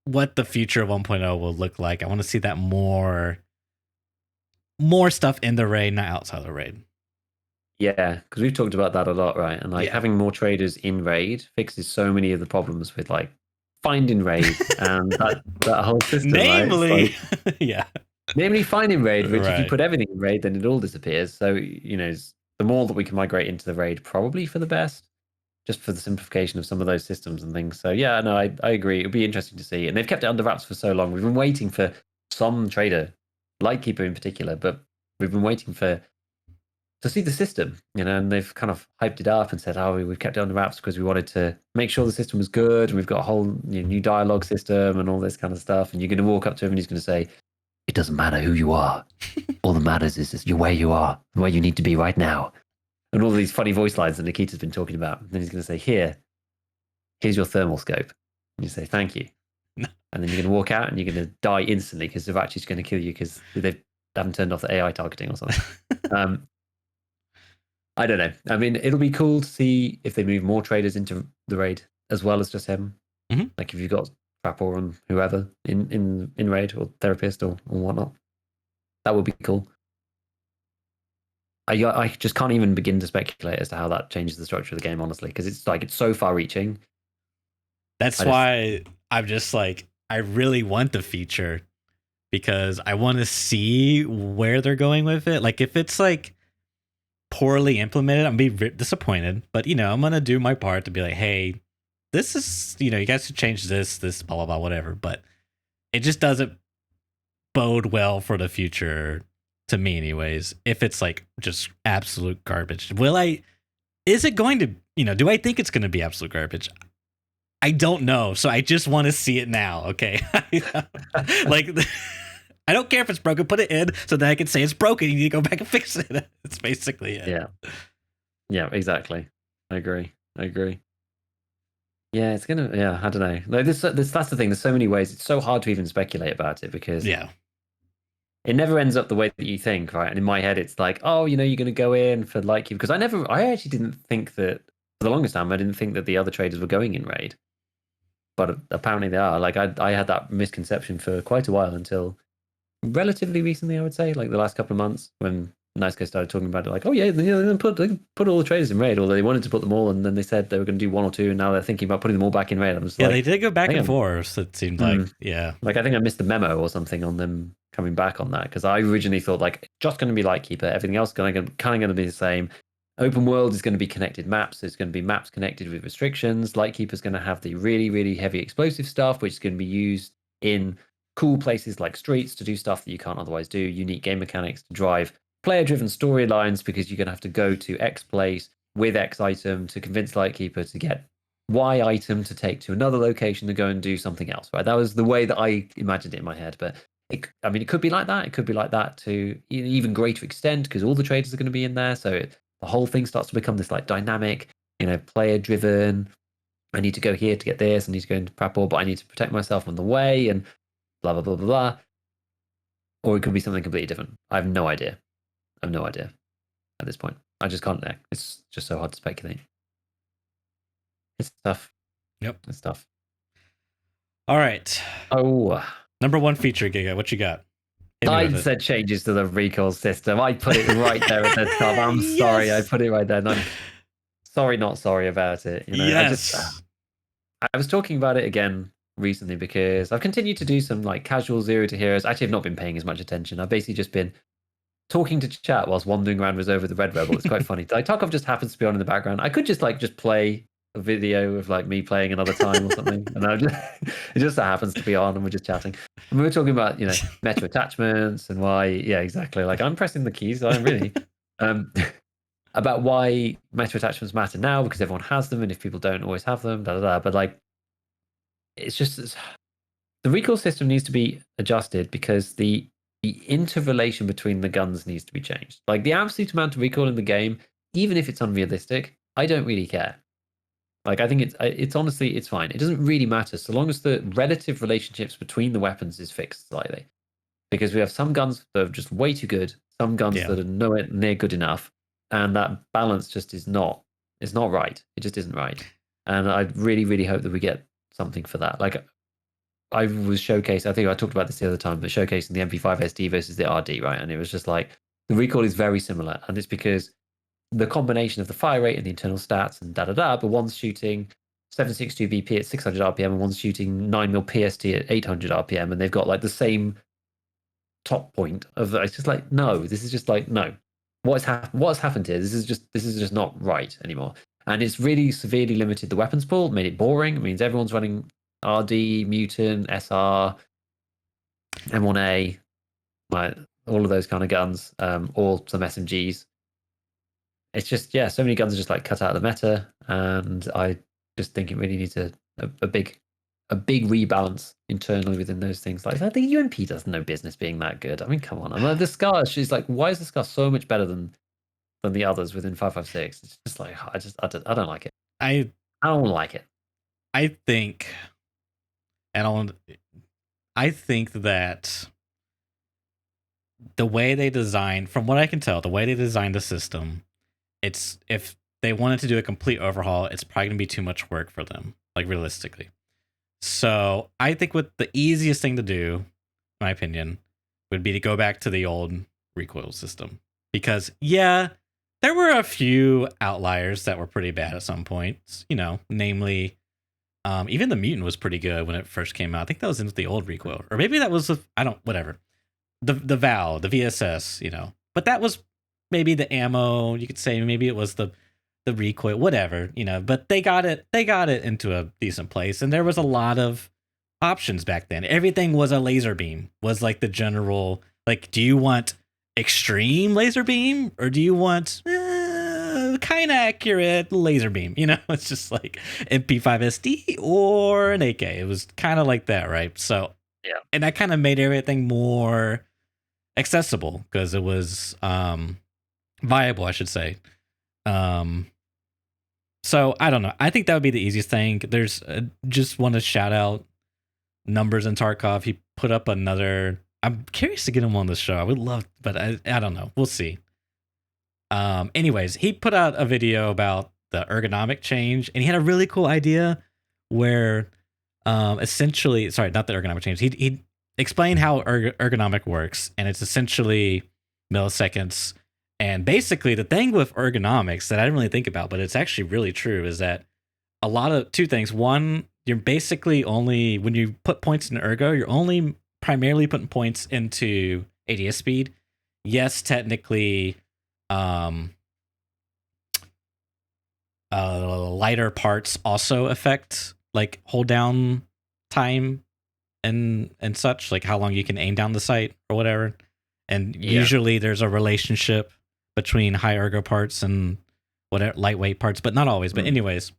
what the future of 1.0 will look like. I want to see that more stuff in the raid, not outside the raid. Yeah, because we've talked about that a lot, right? And like having more traders in raid fixes so many of the problems with like finding raid and that whole system. Namely, right? Like, namely finding raid, which if you Right. put everything in raid, then it all disappears. So the more that we can migrate into the raid, probably for the best, just for the simplification of some of those systems and things. So yeah, no, I agree. It'll be interesting to see. And they've kept it under wraps for so long. We've been waiting for some trader, Lightkeeper in particular, but we've been waiting to see the system, and they've kind of hyped it up and said, "Oh, we've kept it under wraps because we wanted to make sure the system was good, and we've got a whole new dialogue system and all this kind of stuff." And you're going to walk up to him and he's going to say, "It doesn't matter who you are. All that matters is just where you are, where you need to be right now." And all these funny voice lines that Nikita's been talking about. And then he's going to say, here's your thermal scope. And you say, "Thank you." And then you're going to walk out and you're going to die instantly because they're actually going to kill you because they haven't turned off the AI targeting or something. I don't know. I mean, it'll be cool to see if they move more traders into the raid as well as just him. Mm-hmm. Like if you've got Trapper and whoever in raid or therapist or whatnot, that would be cool. I just can't even begin to speculate as to how that changes the structure of the game, honestly, because it's so far-reaching. That's why I'm just like, I really want the feature because I want to see where they're going with it. Like if it's like poorly implemented, I'm gonna be disappointed. But I'm gonna do my part to be like, hey, this is you guys should change this blah blah blah whatever. But it just doesn't bode well for the future to me, anyways. If it's like just absolute garbage, is it going to do I think it's going to be absolute garbage? I don't know, so I just want to see it now. Okay, like. I don't care if it's broken. Put it in so that I can say it's broken. You need to go back and fix it. That's basically it. Yeah, exactly. I agree. Yeah, it's gonna. Yeah, I don't know. Like this. That's the thing. There's so many ways. It's so hard to even speculate about it because it never ends up the way that you think, right? And in my head, it's like, oh, you're going to go in for like you because I actually didn't think that for the longest time. I didn't think that the other traders were going in raid, but apparently they are. Like I had that misconception for quite a while until relatively recently, I would say, like the last couple of months when Nice Guy started talking about it, like, oh yeah, they put all the traders in raid, or they wanted to put them all, and then they said they were going to do one or two, and now they're thinking about putting them all back in raid. I'm just they did go back and forth. It seemed like, like I think I missed the memo or something on them coming back on that because I originally thought like just going to be Lightkeeper, everything else kind of going to be the same. Open world is going to be connected maps. There's going to be maps connected with restrictions. Lightkeeper's going to have the really, really heavy explosive stuff, which is going to be used in cool places like streets to do stuff that you can't otherwise do, unique game mechanics to drive player-driven storylines because you're going to have to go to X place with X item to convince Lightkeeper to get Y item to take to another location to go and do something else, right? That was the way that I imagined it in my head. But it could be like that. It could be like that to an even greater extent because all the traders are going to be in there. So the whole thing starts to become this like dynamic, player-driven. I need to go here to get this. I need to go into Prapor, but I need to protect myself on the way and blah, blah, blah, blah, blah. Or it could be something completely different. I have no idea. At this point. I just can't know. It's just so hard to speculate. It's tough. Yep. It's tough. All right. Oh. Number one feature, Giga. What you got? I said changes to the recoil system. I put it right there at the top. I'm sorry. I put it right there. I'm sorry, not sorry about it. Yes. I was talking about it again recently because I've continued to do some like casual zero to heroes. Actually, I've not been paying as much attention. I've basically just been talking to chat whilst wandering around Reserve the Red Rebel. It's quite funny. Like Tarkov just happens to be on in the background. I could just play a video of like me playing another time or something, and it just happens to be on, and we're just chatting. And we were talking about meta attachments and why. Yeah, exactly. Like I'm pressing the keys. I'm really about why meta attachments matter now because everyone has them, and if people don't always have them, da da da. But like, it's just the recoil system needs to be adjusted because the interrelation between the guns needs to be changed. Like the absolute amount of recoil in the game, even if it's unrealistic, I don't really care. Like I think it's honestly it's fine. It doesn't really matter so long as the relative relationships between the weapons is fixed slightly. Because we have some guns that are just way too good, some guns that are nowhere near good enough, and that balance just is not right. It just isn't right. And I really, really hope that we get something for that. Like I was showcased, I think I talked about this the other time, but showcasing the MP5 SD versus the RD, right? And it was just like the recoil is very similar, and it's because the combination of the fire rate and the internal stats and but one's shooting 762 BP at 600 RPM and one's shooting 9mm PST at 800 RPM, and they've got like the same top point of it's just like no, this is just like no. What's happened here? This is just not right anymore, and it's really severely limited the weapons pool, made it boring. It means everyone's running RD, Mutant, SR, M1A, like all of those kind of guns, or some SMGs. It's just so many guns are just like cut out of the meta, and I just think it really needs a big rebalance internally within those things. Like I think UMP does no business being that good. I mean, come on. I'm like, the Scar, she's like, why is the Scar so much better than the others within 5.56? It's just like I don't like it. I don't like it. I think that the way they designed, from what I can tell, the way they designed the system, it's if they wanted to do a complete overhaul, it's probably gonna be too much work for them, like realistically. So I think what the easiest thing to do, in my opinion, would be to go back to the old recoil system. Because there were a few outliers that were pretty bad at some points, namely even the Mutant was pretty good when it first came out. I think that was in the old recoil. Or maybe that was whatever. The VAL, the VSS, But that was maybe the ammo, you could say maybe it was the recoil, whatever, but they got it into a decent place, and there was a lot of options back then. Everything was a laser beam, was like the general, like, do you want extreme laser beam or do you want kind of accurate laser beam? It's just like MP5 SD or an AK. It was kind of like that, right? So and that kind of made everything more accessible because it was viable, I should say. So I don't know. I think that would be the easiest thing. There's just want to shout out Numbers and Tarkov. He put up another. I'm curious to get him on the show. I would love, but I don't know. We'll see. Anyways, he put out a video about the ergonomic change, and he had a really cool idea where, essentially, sorry, not the ergonomic change. He explained how ergonomic works, and it's essentially milliseconds. And basically, the thing with ergonomics that I didn't really think about, but it's actually really true, is that a lot of two things. One, you're basically only, when you put points in ergo, you're only primarily putting points into ADS speed. Yes, technically, lighter parts also affect like hold down time and such, like how long you can aim down the sight or whatever. And usually there's a relationship between high ergo parts and whatever lightweight parts, but not always. But anyways,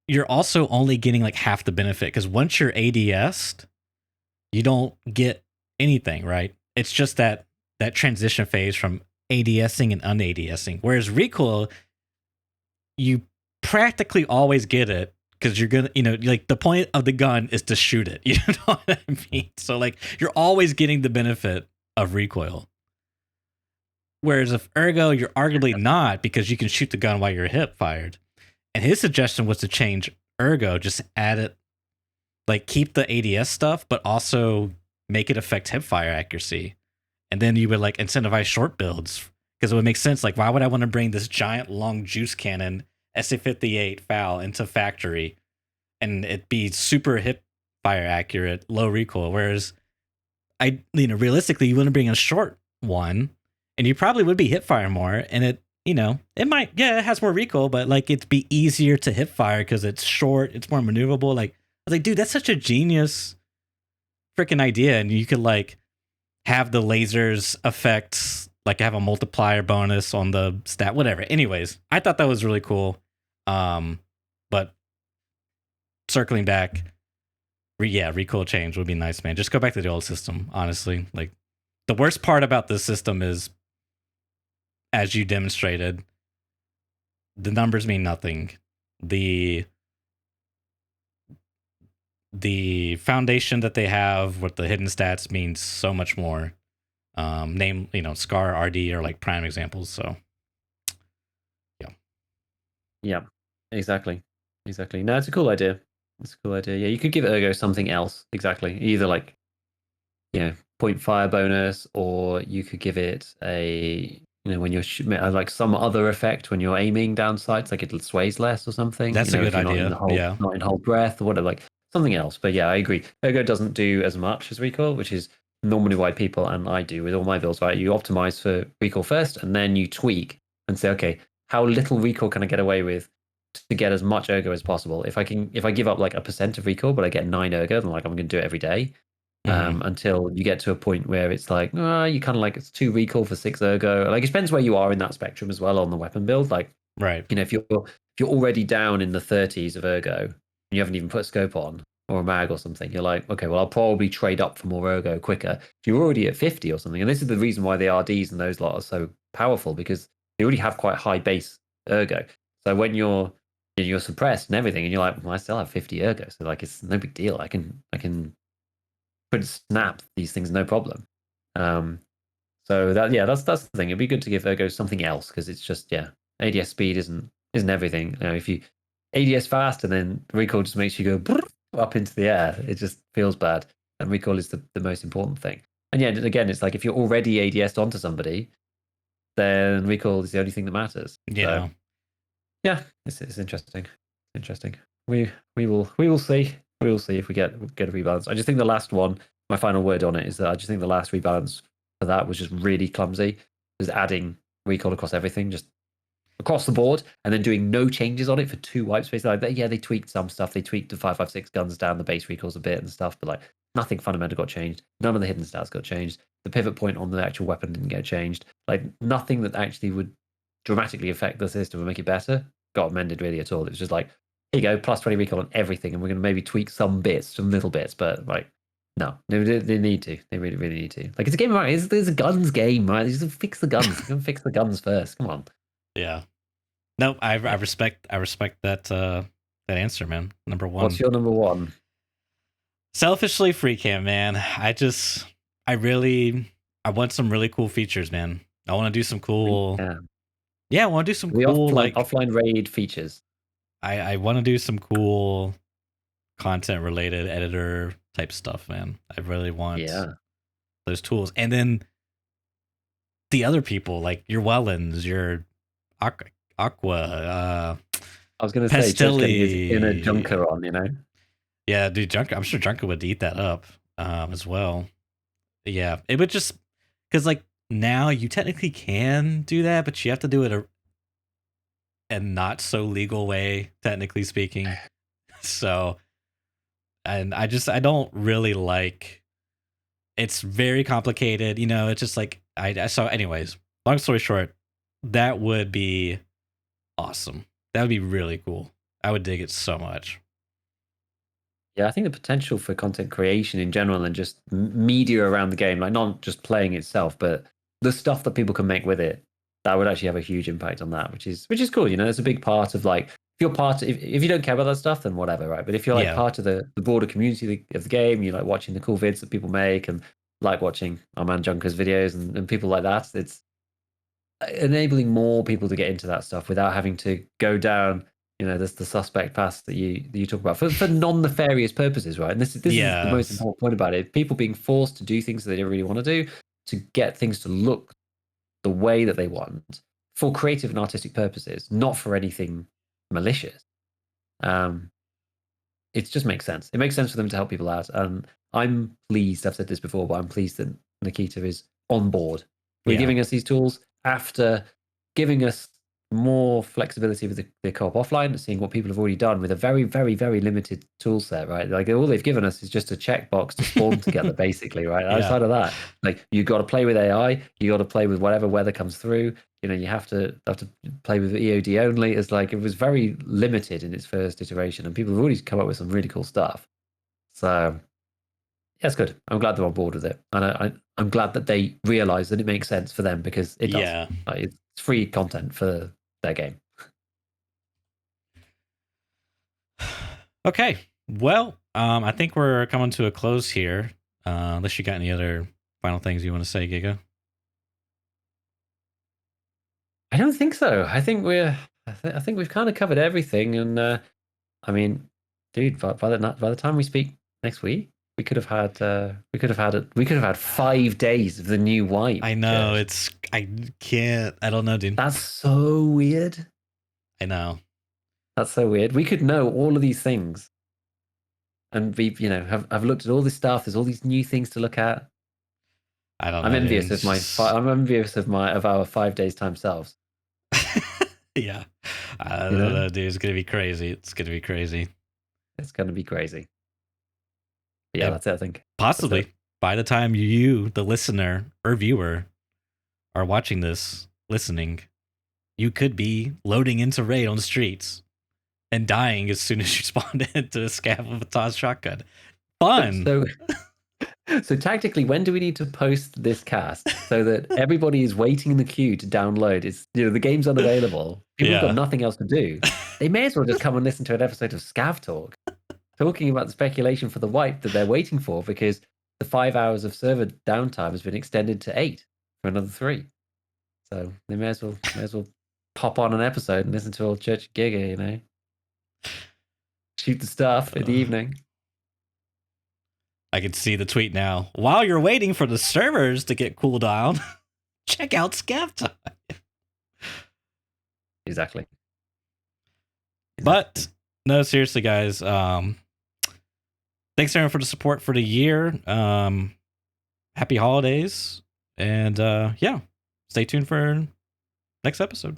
you're also only getting like half the benefit, because once you're ADS'd, you don't get anything, right? It's just that transition phase from ADSing and un-ADSing. Whereas recoil, you practically always get it, because you're gonna, like the point of the gun is to shoot it. You know what I mean? So like you're always getting the benefit of recoil. Whereas if ergo, you're arguably not, because you can shoot the gun while you're hip fired. And his suggestion was to change ergo, just add it, like keep the ADS stuff, but also make it affect hip fire accuracy. And then you would like incentivize short builds, because it would make sense. Like, why would I want to bring this giant long juice cannon SA-58 FAL into factory and it be super hip fire accurate, low recoil? Whereas realistically, you want to bring a short one, and you probably would be hip fire more, and it might, it has more recoil, but like it'd be easier to hip fire because it's short, it's more maneuverable. Like, I was like, dude, that's such a genius freaking idea. And you could like have the lasers affect, like have a multiplier bonus on the stat, whatever. Anyways, I thought that was really cool. But circling back, Yeah, recoil change would be nice, man. Just go back to the old system, honestly. Like, the worst part about this system is, as you demonstrated, the numbers mean nothing. The foundation that they have with the hidden stats means so much more. Name, Scar, RD are like prime examples. So yeah, exactly. No, it's a cool idea. Yeah, you could give Ergo something else. Exactly. Either like, point fire bonus, or you could give it a, when you're like some other effect when you're aiming down sights, like it sways less or something. that's a good if you're idea. not in whole breath or whatever, like something else. But yeah, I agree. Ergo doesn't do as much as recoil, which is normally why people, and I do with all my builds, right? You optimize for recoil first, and then you tweak and say, okay, how little recoil can I get away with to get as much ergo as possible? If I give up like a % of recoil, but I get 9 ergo, then like I'm going to do it every day. Until you get to a point where it's like, you kind of like, it's 2 recoil for 6 ergo. Like, it depends where you are in that spectrum as well on the weapon build. Like, Right. if you're already down in the 30s of ergo, and you haven't even put a scope on or a mag or something, you're like, okay, well, I'll probably trade up for more ergo quicker. If you're already at 50 or something, and this is the reason why the RDs and those lot are so powerful, because they already have quite high base ergo. So when you're suppressed and everything, and you're like, well, I still have 50 ergo, so like, it's no big deal. I can snap these things no problem. So that's the thing. It'd be good to give ergo something else, because it's just ADS speed isn't everything. If you ADS fast and then recoil just makes you go up into the air, it just feels bad. And recoil is the most important thing. And again, it's like if you're already ADS'd onto somebody, then recoil is the only thing that matters. Yeah. So, yeah, it's interesting. We will see. We will see if we get a rebalance. I just think the last one, my final word on it is that I just think the last rebalance for that was just really clumsy. Just adding recoil across everything, just across the board, and then doing no changes on it for 2 wipe spaces. Like, they tweaked some stuff. They tweaked the 5.56 guns down the base recoils a bit and stuff, but like nothing fundamental got changed. None of the hidden stats got changed. The pivot point on the actual weapon didn't get changed. Like, nothing that actually would dramatically affect the system and make it better got amended really at all. It was just like, here you go, plus 20 recoil on everything, and we're going to maybe tweak some little bits, but like, no, they need to. They really, really need to. Like, it's a game, right? It's a guns game, right? You just fix the guns. You can fix the guns first. Come on. Yeah. No, I respect that answer, man. Number one. What's your number one? Selfishly, free cam, man. I want some really cool features, man. I want to do some cool. Yeah, I want to do some cool offline raid features. I want to do some cool content related editor type stuff, man. I really want those tools. And then the other people, like your Wellens, your Aqua, I was going to say, Pestilli, in a Junker on, Yeah, dude, Junker. I'm sure Junker would eat that up as well. Yeah, it would just, because like now you technically can do that, but you have to do it a not so legal way, technically speaking. So, and I don't really like. It's very complicated, It's just like so. Anyways, long story short, that would be awesome. That would be really cool. I would dig it so much. Yeah, I think the potential for content creation in general and just media around the game, like not just playing itself, but the stuff that people can make with it, that would actually have a huge impact on that, which is cool. It's a big part of like, if you're part of, if you don't care about that stuff, then whatever, right? But if you're like part of the broader community of the game, you like watching the cool vids that people make and like watching our man Junker's videos and people like that, it's enabling more people to get into that stuff without having to go down there's the suspect pass that you talk about for non-nefarious purposes, right? And this is the most important point about it. People being forced to do things that they don't really want to do, to get things to look the way that they want for creative and artistic purposes, not for anything malicious. It just makes sense. It makes sense for them to help people out. And I'm pleased, I've said this before, but I'm pleased that Nikita is on board. We're giving us these tools after giving us more flexibility with the co-op offline, seeing what people have already done with a very, very, very limited tool set, right? Like, all they've given us is just a checkbox to spawn together, basically, right? Outside of that, like, you got to play with AI, you got to play with whatever weather comes through. You have to play with EOD only. It's like, it was very limited in its first iteration, and people have already come up with some really cool stuff. So yeah, it's good. I'm glad they're on board with it, and I'm glad that they realise that it makes sense for them because it does. Yeah. Like, it's free content for their game. Okay. Well, I think we're coming to a close here. Unless you got any other final things you want to say, Giga. I don't think so. I think I think we've kind of covered everything, and I mean, dude, by the time we speak next week, we could have had 5 days of the new wipe. I know I can't. I don't know, dude. That's so weird. I know. That's so weird. We could know all of these things, and we, have looked at all this stuff. There's all these new things to look at. I don't know. I'm envious of our 5 days time selves. Yeah. I don't know, dude. It's gonna be crazy. It's gonna be crazy. But yeah, that's it, I think. Possibly by the time you, the listener or viewer, are watching this, listening, you could be loading into raid on the streets and dying as soon as you spawn into a scav with a Taz shotgun. Fun. So tactically, when do we need to post this cast so that everybody is waiting in the queue to download? It's the game's unavailable. People have got nothing else to do. They may as well just come and listen to an episode of ScavTalk talking about the speculation for the wipe that they're waiting for, because the 5 hours of server downtime has been extended to 8 for another 3. So they may as well pop on an episode and listen to old Church Giga, shoot the stuff in the evening. I can see the tweet now. While you're waiting for the servers to get cooled down, check out ScavTalk. Exactly. But no, seriously, guys. Thanks everyone for the support for the year. Happy holidays, and yeah, stay tuned for next episode.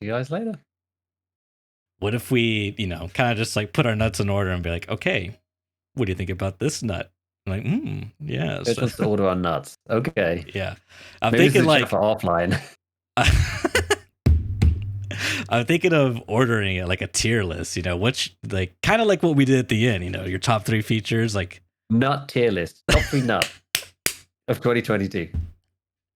See you guys later. What if we, kind of just like put our nuts in order and be like, okay, what do you think about this nut? I'm like, yes. Let's just order our nuts. Okay. Yeah. I'm Maybe thinking like for offline. I'm thinking of ordering it like a tier list, which like kind of like what we did at the end, your top 3 features, like nut tier list, top 3 nut of 2022.